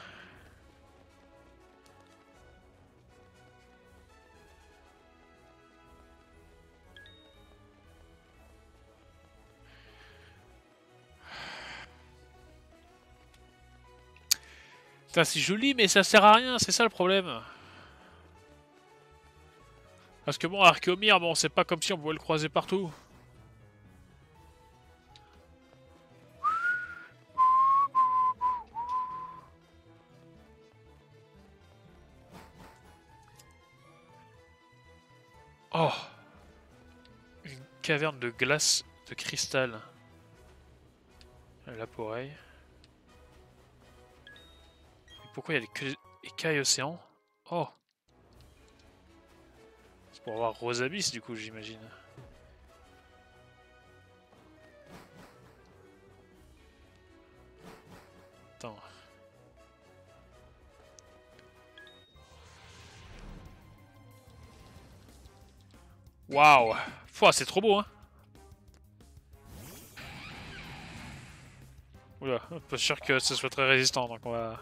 Putain, c'est joli, mais ça sert à rien, c'est ça le problème. Parce que bon, Archéomir, bon, c'est pas comme si on pouvait le croiser partout. Oh! Une caverne de glace de cristal. La poreille. Pourquoi il y a des écailles océans? Oh! C'est pour avoir Rosabis du coup, j'imagine. Attends. Waouh! C'est trop beau, hein! Oula, pas sûr que ce soit très résistant, donc on va...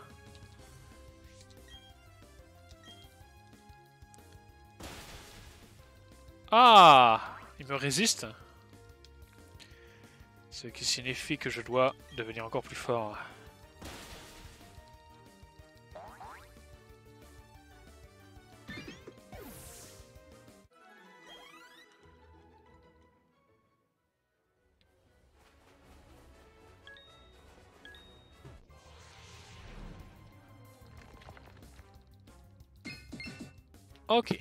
Ah! Il me résiste? Ce qui signifie que je dois devenir encore plus fort. Ok.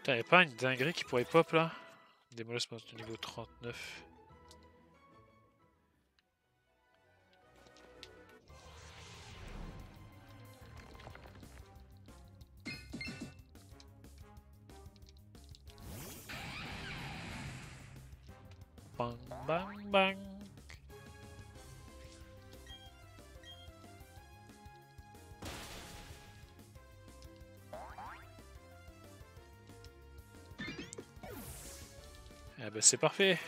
T'avais pas une dinguerie qui pourrait pop là? Démolisse de niveau 39. Bang bang bang. Ah bah c'est parfait.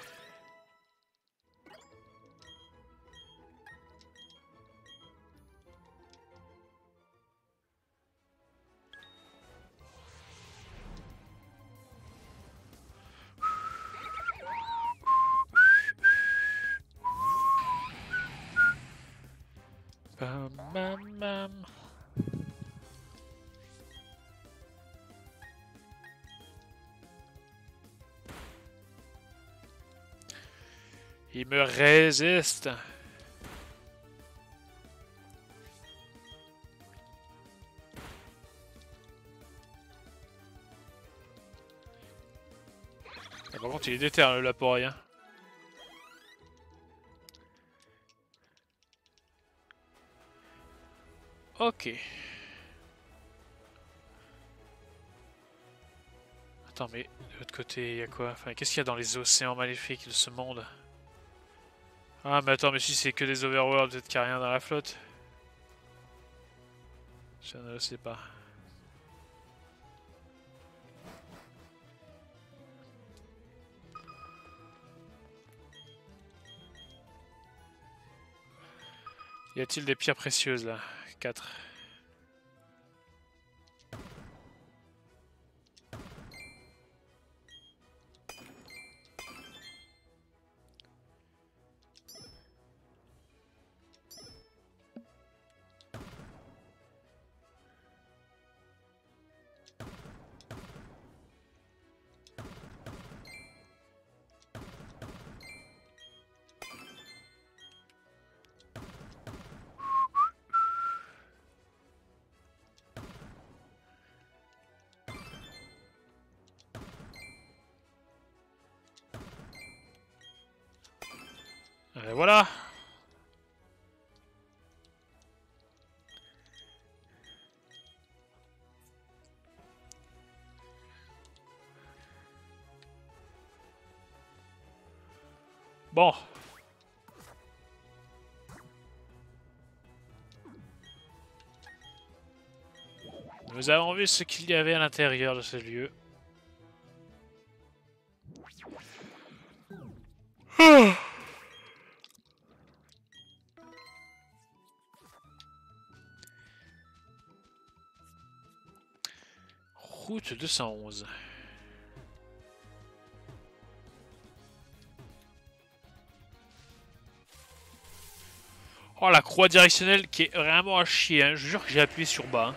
Bam bam bam. Il me résiste. Ah, par contre, il est déter le Laporeille. Hein. Ok. Attends, mais de l'autre côté, il y a quoi? Enfin, qu'est-ce qu'il y a dans les océans maléfiques de ce monde? Ah, mais attends, mais si c'est que des overworlds, peut-être qu'il n'y a rien dans la flotte. Je ne le sais pas. Y a-t-il des pierres précieuses là? 4. Voilà. Bon. Nous avons vu ce qu'il y avait à l'intérieur de ce lieu. Route 211. Oh, la croix directionnelle qui est vraiment à chier. Hein. Je jure que j'ai appuyé sur bas. Hein.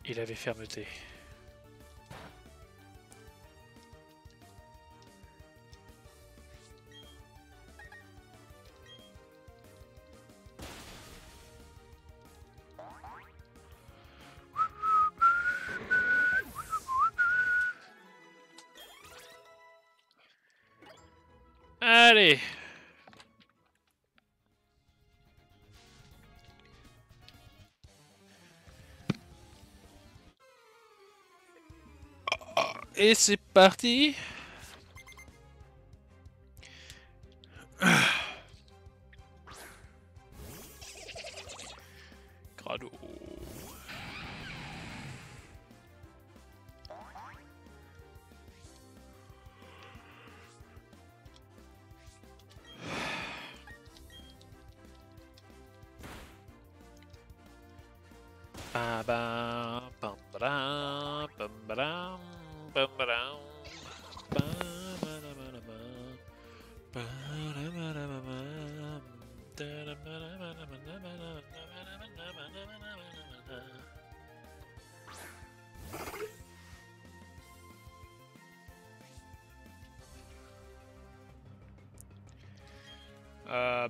Il avait fermeté. Allez! Et c'est parti! Grado. Ba ba bam ba bam ba bam ba ba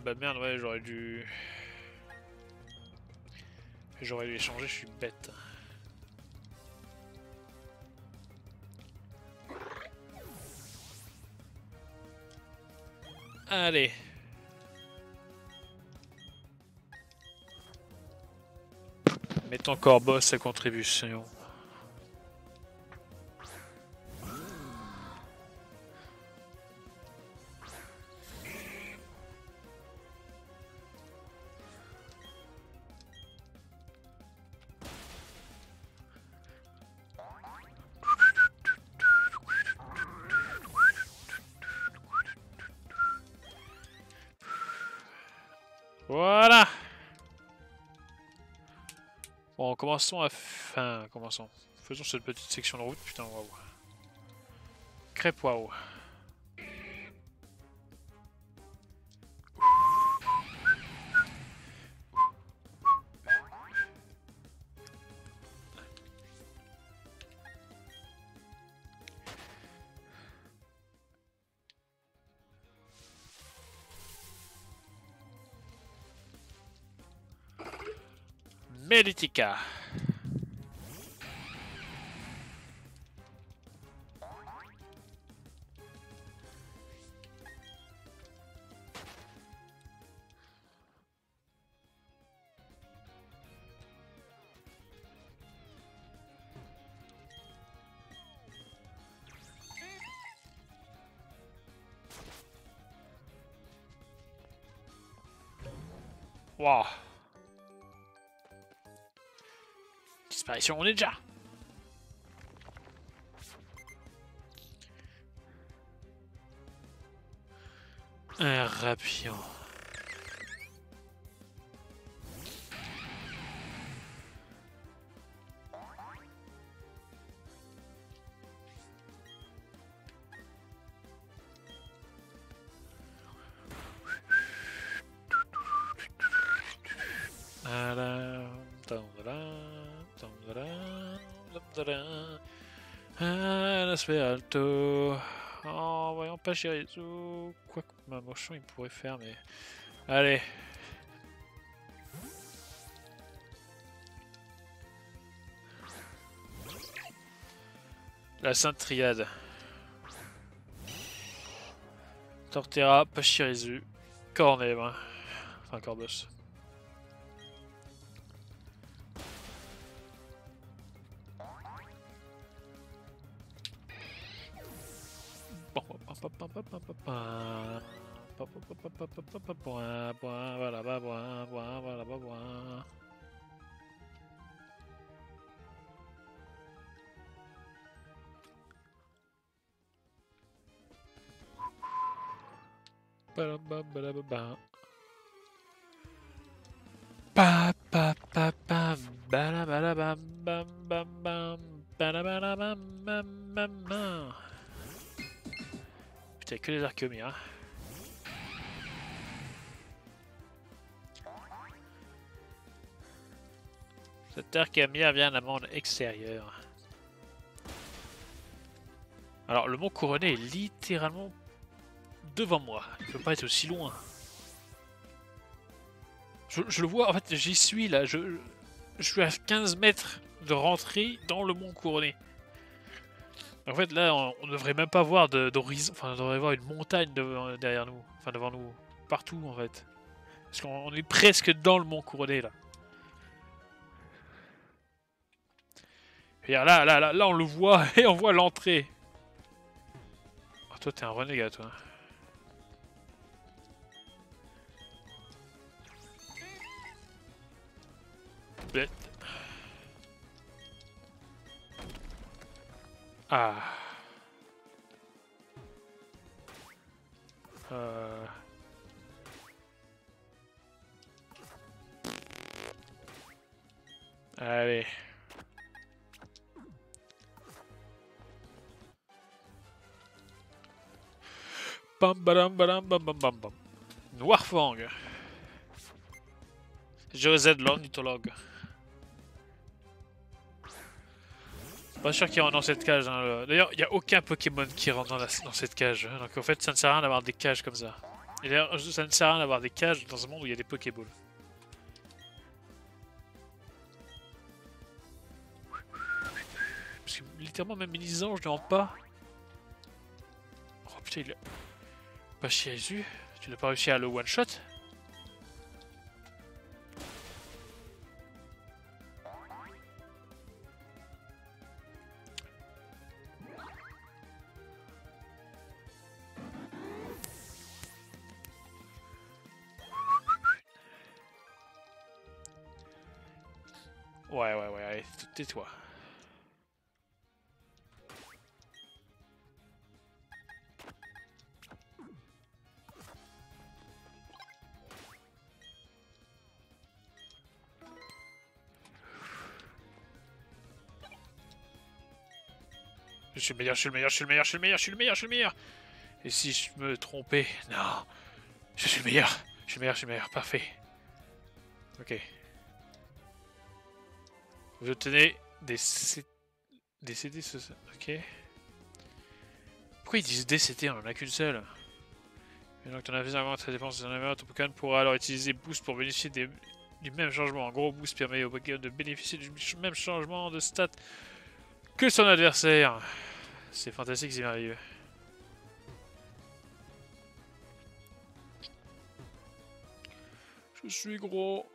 bah merde, ouais, j'aurais dû échanger, je suis bête. Allez. Mets encore boss à contribution. Voilà. Bon, commençons à... Enfin, commençons. Faisons cette petite section de route, putain, waouh. Crêpe, waouh. Melitica. Waouh. Disparition, on est déjà. Un rapion. Alto. Oh, voyons pas Shirizu. Quoi que ma motion il pourrait faire, mais. Allez. La Sainte Triade. Torterra, Pachirisu, Cornem. Enfin, Corboss. Putain, que les archéomies, hein. Cette Arcamia vient d'un monde extérieur. Alors, le mont couronné est littéralement devant moi. Il ne peut pas être aussi loin. Je le vois, en fait, j'y suis là. Je suis à 15 mètres de rentrer dans le mont couronné. En fait, là, on ne devrait même pas voir d'horizon. Enfin, on devrait voir une montagne derrière nous. Enfin, devant nous. Partout, en fait. Parce qu'on est presque dans le mont couronné, là. Et là, on le voit et on voit l'entrée. Oh, toi, t'es un renégat, toi. Bête. Ah. Allez. Bam badam badam bam bam bam bam. Noirfang. Josette l'ornithologue. Pas sûr qu'il rentre dans cette cage. Hein. D'ailleurs, il n'y a aucun Pokémon qui rentre dans cette cage. Hein. Donc en fait, ça ne sert à rien d'avoir des cages comme ça. Et d'ailleurs, ça ne sert à rien d'avoir des cages dans un monde où il y a des Pokéballs. Parce que littéralement, même Mélisange ne rentre pas. Oh putain, il a... Pas Jésus, tu n'as pas réussi à le one-shot? Ouais, allez, tais-toi. Je suis le meilleur, je suis le meilleur, je suis le meilleur, je suis le meilleur, je suis le meilleur, je suis le meilleur. Et si je me trompais? Non, je suis le meilleur, je suis le meilleur, je suis le meilleur, parfait. Ok. Vous obtenez des CD, ok. Pourquoi ils disent DCT? On en a qu'une seule. Et donc ton investissement, ça dépend de ton investissement, ton Pokémon pourra alors utiliser Boost pour bénéficier du même changement. En gros, Boost permet au Pokémon de bénéficier du même changement de stats que son adversaire. C'est fantastique, c'est merveilleux. Je suis gros.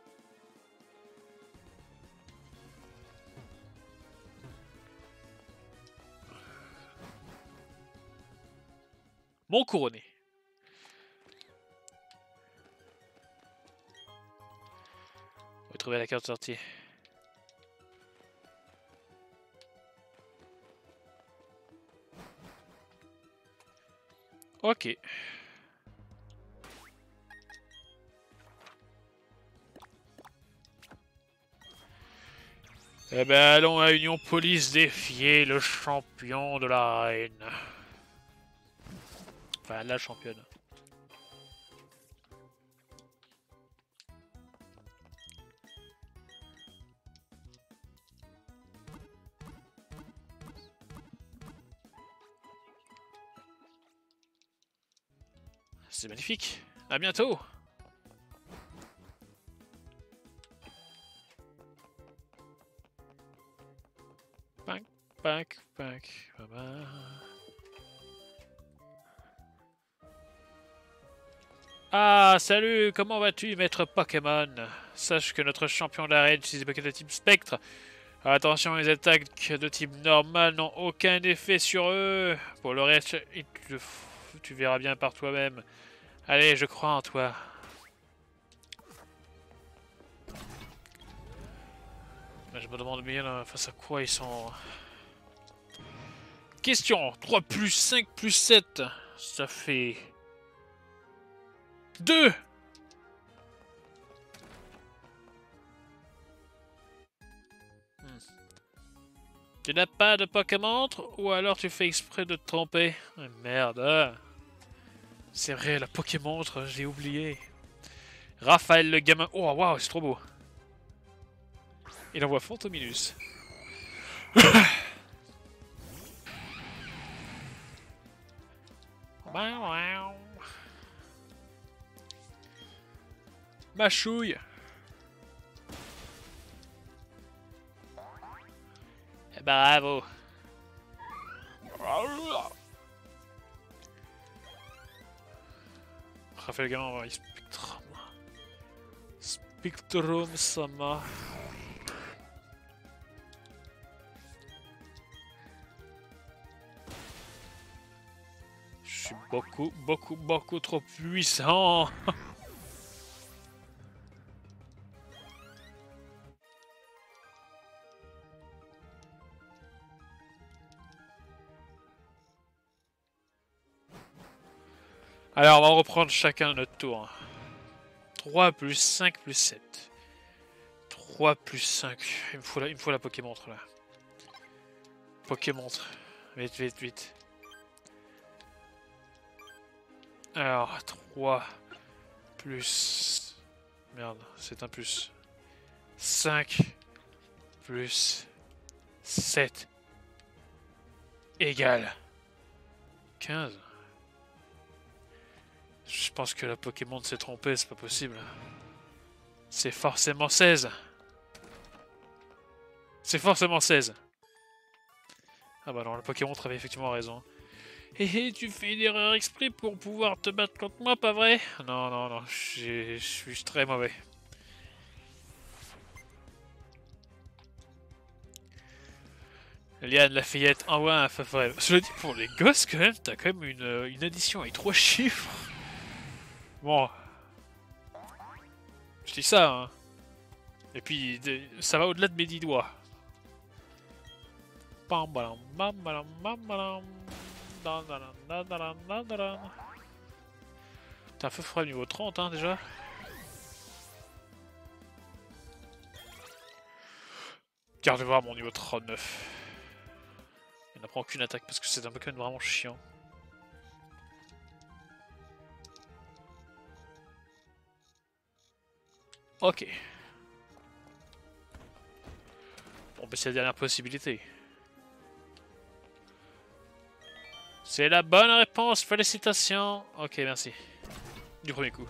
Mon couronné. On va trouver la carte sortie. Ok. Eh ben allons à Union Police défier le champion de l'arène. Enfin, la championne. C'est magnifique. À bientôt. Pank, pank, pank. Baba. Ah, salut, comment vas-tu, maître Pokémon? Sache que notre champion d'arène utilise des Pokémon de type Spectre. Attention, les attaques de type normal n'ont aucun effet sur eux. Pour le reste, tu verras bien par toi-même. Allez, je crois en toi. Je me demande bien face à quoi ils sont... Question 3 plus 5 plus 7. Ça fait... 2. Tu n'as pas de Pokémon ou alors tu fais exprès de te tromper? Merde. C'est vrai, la Pokémon, j'ai oublié. Raphaël le gamin. Oh waouh, c'est trop beau. Il envoie Fantominus. Machouille. Bravo. Raphaël Gamin envoie Spectrum. Spectrum Sama. Je suis beaucoup trop puissant. Alors, on va reprendre chacun notre tour. 3 plus 5 plus 7. 3 plus 5. Il me faut la Pokémontre là. Pokémontre. Vite. Alors, 3 plus... Merde, c'est un plus. 5 plus 7 égale 15. Je pense que la Pokémon s'est trompée, c'est pas possible. C'est forcément 16. C'est forcément 16. Ah bah non, le Pokémon avait effectivement raison. Hé, tu fais une erreur exprès pour pouvoir te battre contre moi, pas vrai? Non, je suis très mauvais. Liane Lafayette envoie un favori. Cela dit, pour les gosses, quand même, t'as quand même une addition avec 3 chiffres. Bon. Je dis ça, hein. Et puis, ça va au-delà de mes 10 doigts. T'as un feu froid niveau 30, hein, déjà. Garde voir mon niveau 39. Il n'apprend aucune attaque parce que c'est un Pokémon vraiment chiant. Ok. Bon, bah c'est la dernière possibilité. C'est la bonne réponse, félicitations. Ok, merci. Du premier coup.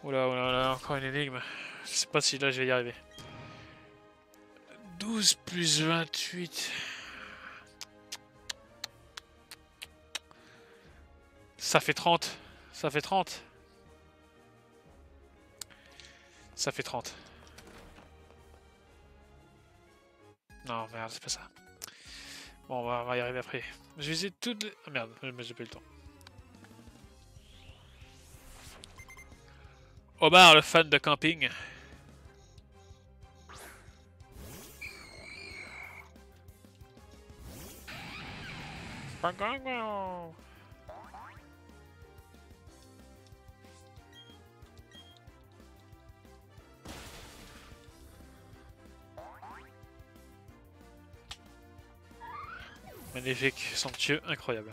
Oula, encore une énigme. Je sais pas si là je vais y arriver. 12 plus 28. Ça fait 30. Ça fait 30. Ça fait 30. Non, merde, c'est pas ça. Bon, on va y arriver après. Je vais essayer toutes les... Ah merde, mais j'ai pas eu le temps. Omar, le fan de camping. Magnifique, somptueux, incroyable.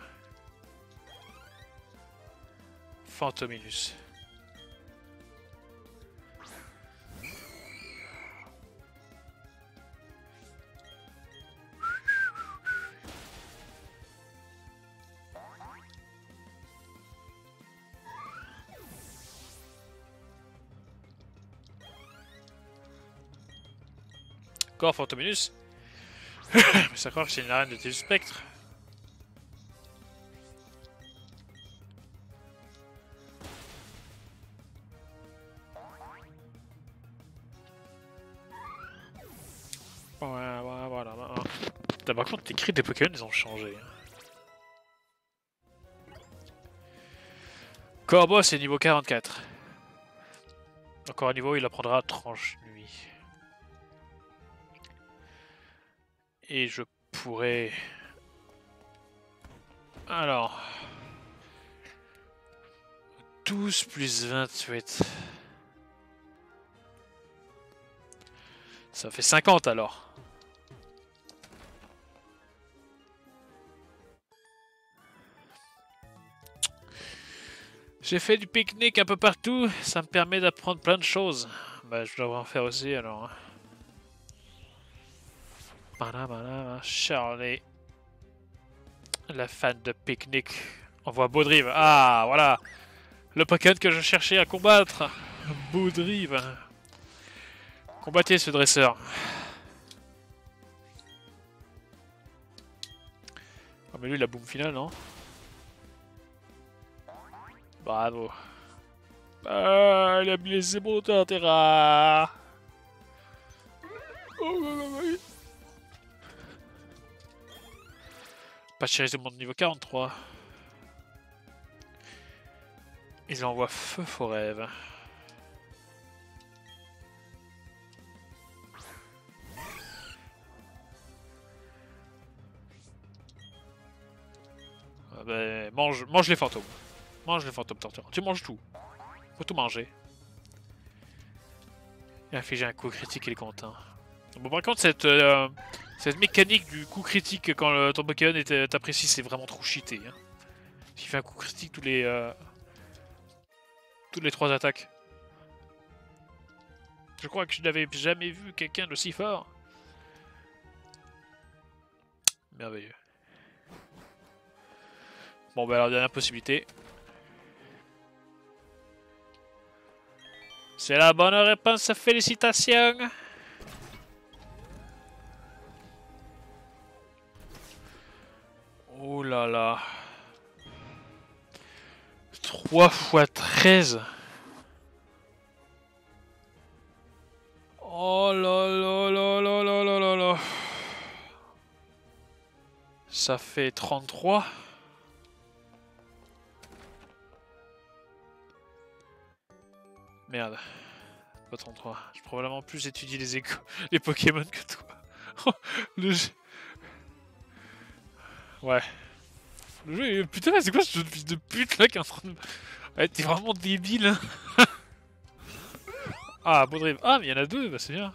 Fantominus. Encore Fantominus. Mais ça croit que c'est une arène de tel spectre. Voilà. Par contre, les cris des Pokémon, ils ont changé. Corbo, c'est niveau 44. Encore un niveau, il apprendra tranche nuit. Et je pourrais... Alors... 12 plus 28... Ça fait 50 alors. J'ai fait du pique-nique un peu partout, ça me permet d'apprendre plein de choses. Bah, je devrais en faire aussi alors. Charlie, la fan de pique-nique, envoie Baudrive. Ah, voilà, le Pokémon que je cherchais à combattre. Baudrive. Combattez ce dresseur. Ah, mais lui, il a boom final, non? Bravo. Ah, il a blessé mon Torterra. Oh là là, oui. Pas chéri, tout le monde niveau 43. Ils envoient feu faux rêve. Ah bah, mange les fantômes. Mange les fantômes Torterra. Tu manges tout. Faut tout manger. Il a infligé un coup critique, il est content. Bon, par contre, cette mécanique du coup critique quand ton Pokémon est apprécié, c'est vraiment trop cheaté. Hein. Il fait un coup critique toutes les 3 attaques. Je crois que je n'avais jamais vu quelqu'un d'aussi fort. Merveilleux. Bon, bah alors, dernière possibilité. C'est la bonne réponse, félicitations. Oh là là. 3 fois 13. Oh là là là là là là là là. Ça fait 33. Merde. Pas 33. J'ai probablement plus étudié les Pokémon que toi. Le jeu... Ouais. Le jeu est... Putain, c'est quoi ce jeu de fils de pute là qui est en train de... Ouais, t'es vraiment débile. Hein. Ah, Baudrive. Ah, mais il y en a 2, bah c'est bien.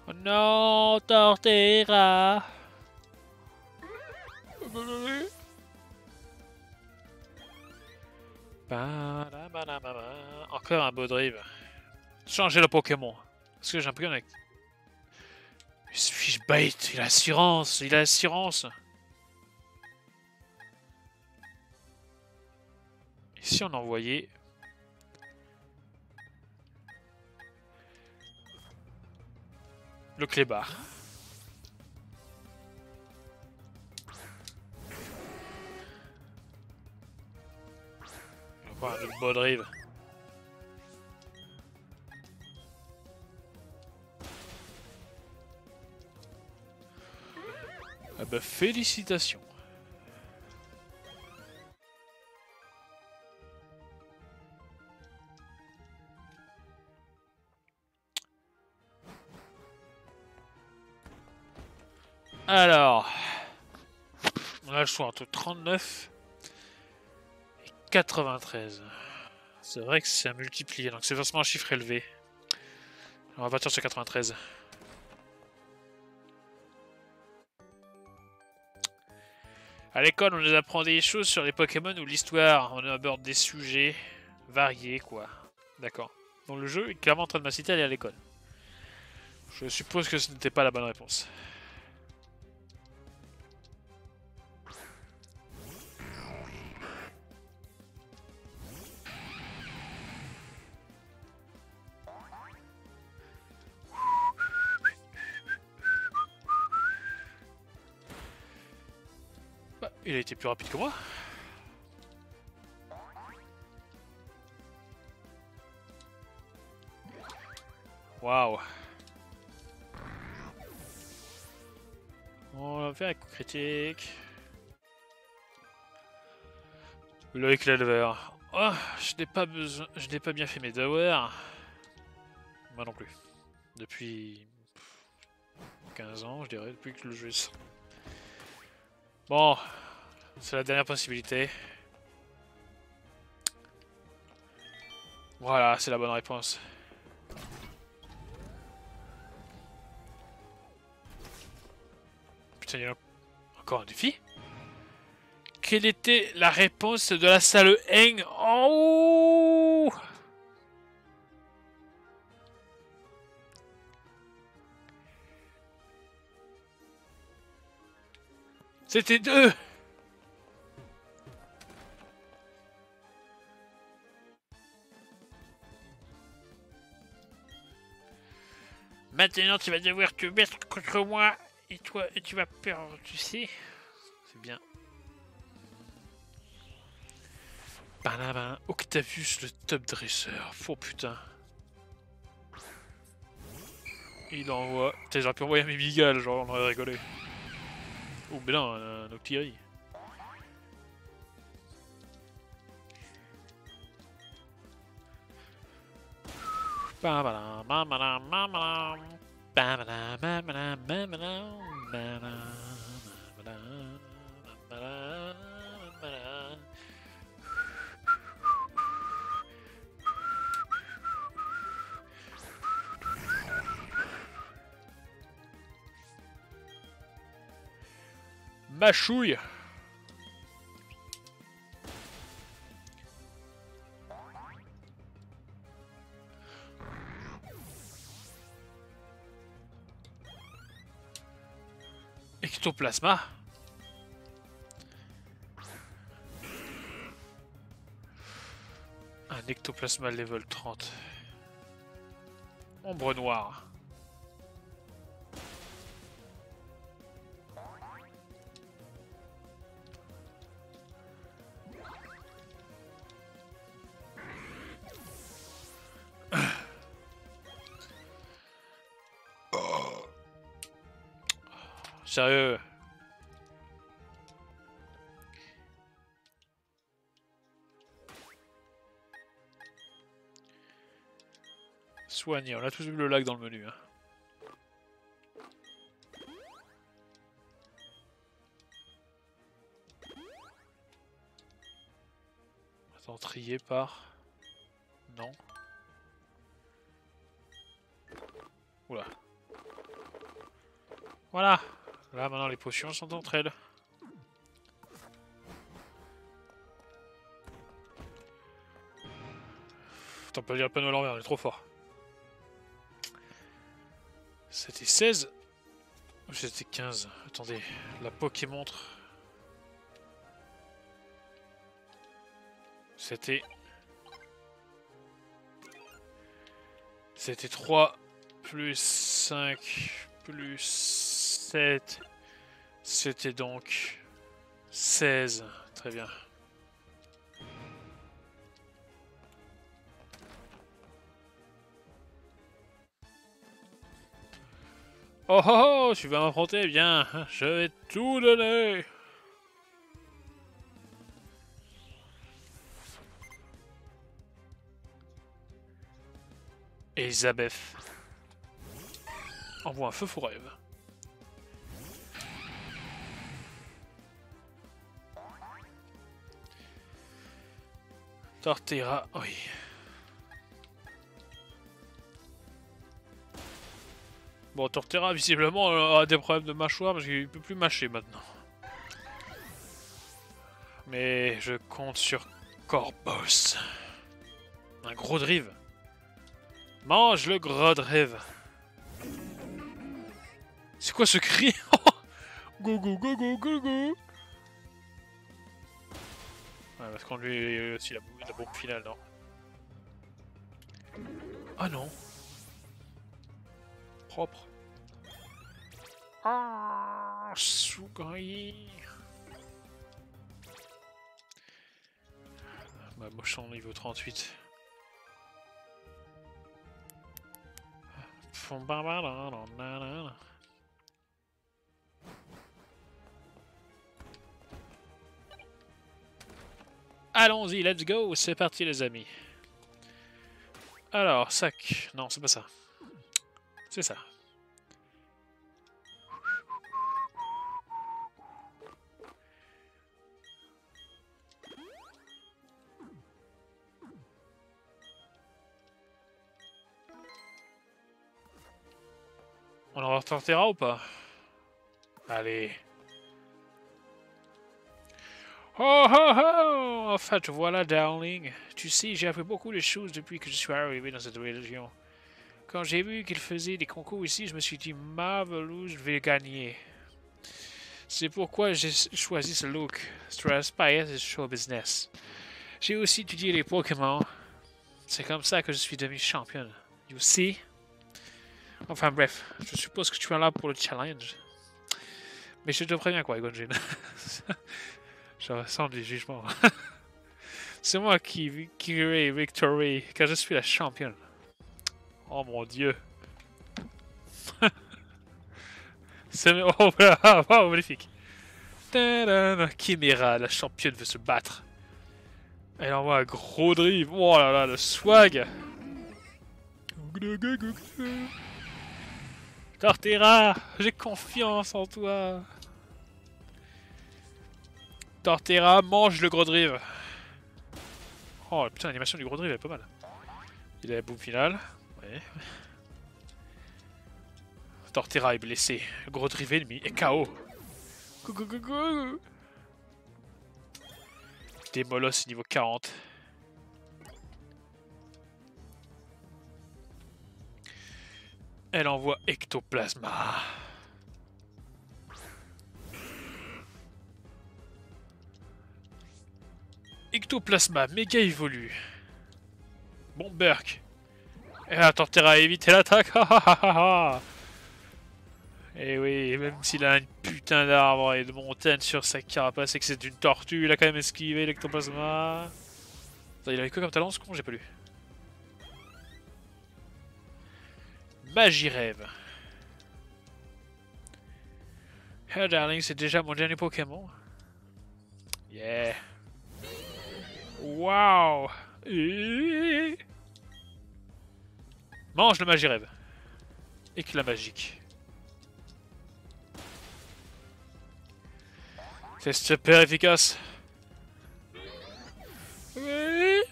Oh non, Torterra. Encore un Baudrive. Changer le Pokémon. Parce que j'ai un Pokémon avec... Il se fiche bait, il a assurance, il a assurance. Et si on envoyait... le clébard. Encore un autre Baudrive. Ah bah félicitations. Alors, on a le choix entre 39 et 93. C'est vrai que c'est à multiplier, donc c'est forcément un chiffre élevé. On va partir sur 93. À l'école, on nous apprend des choses sur les Pokémon ou l'histoire. On aborde des sujets variés, quoi. D'accord. Donc le jeu est clairement en train de m'inciter à aller à l'école. Je suppose que ce n'était pas la bonne réponse. Bah, il a été plus rapide que moi. Waouh. On va faire un coup critique. Loïc l'éleveur. Oh, je n'ai pas besoin. Je n'ai pas bien fait mes devoirs. Moi non plus. Depuis 15 ans, je dirais, depuis que le jeu est sorti. Bon, c'est la dernière possibilité. Voilà, c'est la bonne réponse. putain, il y a encore un défi. Quelle était la réponse de la salle Eng? Oh! C'était 2. Maintenant, tu vas devoir te mettre contre moi et tu vas perdre, tu sais. C'est bien. Octavius, le top dresseur. Oh putain. Il envoie. Putain, j'aurais pu envoyer un Mimigal, genre on aurait rigolé. Oh, mais non, un Octiri. Machouille. Ectoplasma. Un ectoplasma level 30. Ombre noire. Sérieux. Soigné, on a tous vu le lac dans le menu. Hein. Attends, trier par... Non. Oula. Voilà. Là, maintenant, les potions sont entre elles. T'en peux dire le panneau à l'envers, on est trop fort. C'était 16 ou c'était 15? Attendez, la Pokémon montre. C'était 3 plus 5 plus 7. C'était donc 16. Très bien. Oh oh oh, tu vas m'affronter, bien. Je vais tout donner. Elisabeth. Envoie un feu fou rêve. Torterra, oui. Bon, Torterra, visiblement, a des problèmes de mâchoire parce qu'il peut plus mâcher maintenant. Mais je compte sur Corboss. Un gros drive. Mange le gros drive. C'est quoi ce cri? Go go go go go go. Ouais, parce qu'on lui aussi la bombe finale, non? Ah non. Propre. Ah, Sugri. Bah, mochon niveau 38. Allons-y, let's go, c'est parti les amis. Alors, sac. Non, c'est pas ça. C'est ça. On en Torterra ou pas? Allez. Oh oh oh! Enfin, te voilà, darling. Tu sais, j'ai appris beaucoup de choses depuis que je suis arrivé dans cette région. Quand j'ai vu qu'il faisait des concours ici, je me suis dit, marvelous, je vais gagner. C'est pourquoi j'ai choisi ce look. Stress Bias et Show Business. J'ai aussi étudié les Pokémon. C'est comme ça que je suis devenu championne. You see? Enfin bref, je suppose que tu es là pour le challenge. Mais je te préviens quoi, Gonjin. Je ressens du jugement. C'est moi qui crée Victory, car je suis la championne. Oh mon dieu. C'est... Oh, wow, magnifique. Chimera, la championne veut se battre. Elle envoie un gros drive. Oh là là, le swag. Torterra, j'ai confiance en toi. Torterra, mange le gros drive. Oh putain, l'animation du gros drive est pas mal. Il a la boum finale. Ouais. Torterra est blessé. Le gros drive ennemi est KO. Démoloss niveau 40. Elle envoie Ectoplasma. Ectoplasma, méga évolue. Bon, Burk. Et la Torterra a évité l'attaque. Et oui, même s'il a une putain d'arbre et de montagne sur sa carapace et que c'est une tortue, il a quand même esquivé l'Ectoplasma. Il avait quoi comme talent ce con? J'ai pas lu. Magie rêve. Hello darling, c'est déjà mon dernier Pokémon. Yeah. Waouh. Mange le magie rêve. Éclat magique. C'est super efficace. Oui.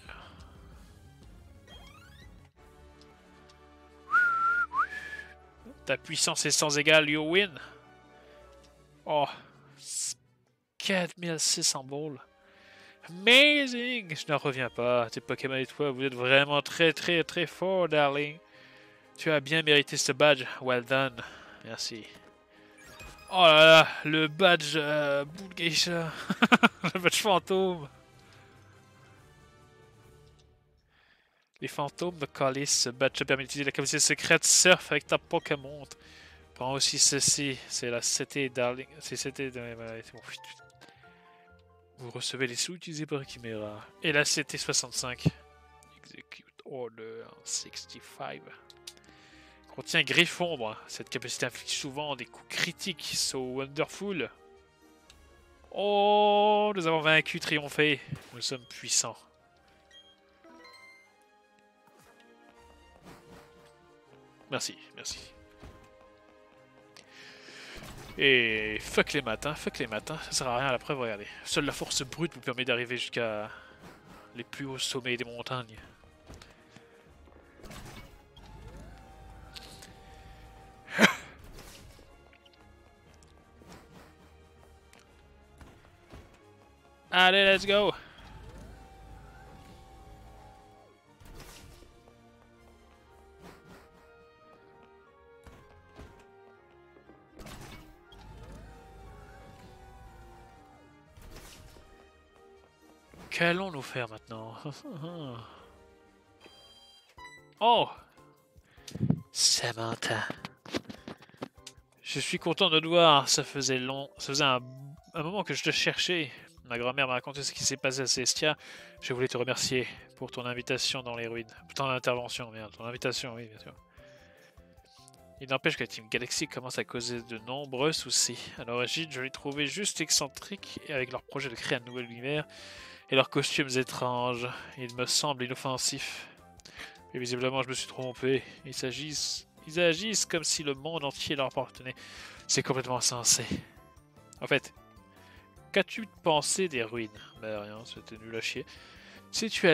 Ta puissance est sans égale, you win. Oh, 4600 balles. Amazing! Je n'en reviens pas. Tes Pokémon et toi, vous êtes vraiment très fort, darling. Tu as bien mérité ce badge. Well done. Merci. Oh là là, le badge Boule Geisha. Le badge fantôme. Les fantômes me calissent. Ce badge te permet d'utiliser la capacité secrète Surf avec ta Pokémon. Prends aussi ceci. C'est la CT Darling. C'est CT. Bon, vous recevez les sous utilisés par Chimera. Et la CT65. Execute Order 65. Contient Griffombre. Cette capacité inflige souvent des coups critiques. So wonderful. Oh, nous avons vaincu, triomphé. Nous sommes puissants. Merci, merci. Et fuck les matins, ça sert à rien à la preuve, regardez. Seule la force brute vous permet d'arriver jusqu'à les plus hauts sommets des montagnes. Allez, let's go! Qu'allons-nous faire maintenant? Oh! Samantha. Je suis content de te voir, ça faisait un moment que je te cherchais. Ma grand-mère m'a raconté ce qui s'est passé à Cestia. Je voulais te remercier pour ton invitation dans les ruines. Ton intervention, merde. Ton invitation, oui, bien sûr. Il n'empêche que la Team Galaxy commence à causer de nombreux soucis. À l'origine, je les trouvais juste excentriques et avec leur projet de créer un nouvel univers et leurs costumes étranges. Ils me semblent inoffensifs. Mais visiblement, je me suis trompé. Ils agissent comme si le monde entier leur appartenait. C'est complètement insensé. En fait, qu'as-tu pensé des ruines? Bah rien, c'était nul à chier. Si tu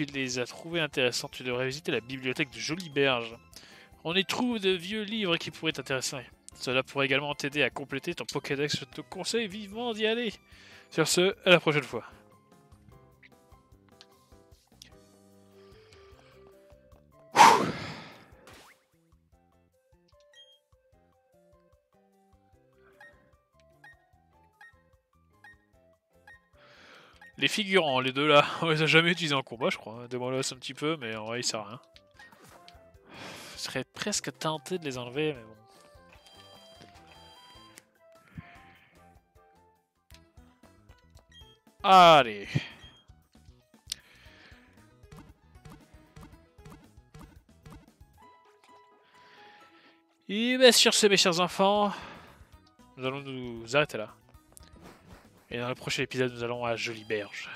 les as trouvées intéressantes, tu devrais visiter la bibliothèque de Jolie Berge. On y trouve de vieux livres qui pourraient t'intéresser. Cela pourrait également t'aider à compléter ton Pokédex, je te conseille vivement d'y aller. Sur ce, à la prochaine fois. Les figurants, les deux là, on les a jamais utilisés en combat, je crois. Démolos un petit peu, mais en vrai, il sert à rien. Je serais presque tenté de les enlever, mais bon. Allez. Et bien sur ce, mes chers enfants, nous allons nous arrêter là. Et dans le prochain épisode, nous allons à Jolie Berge.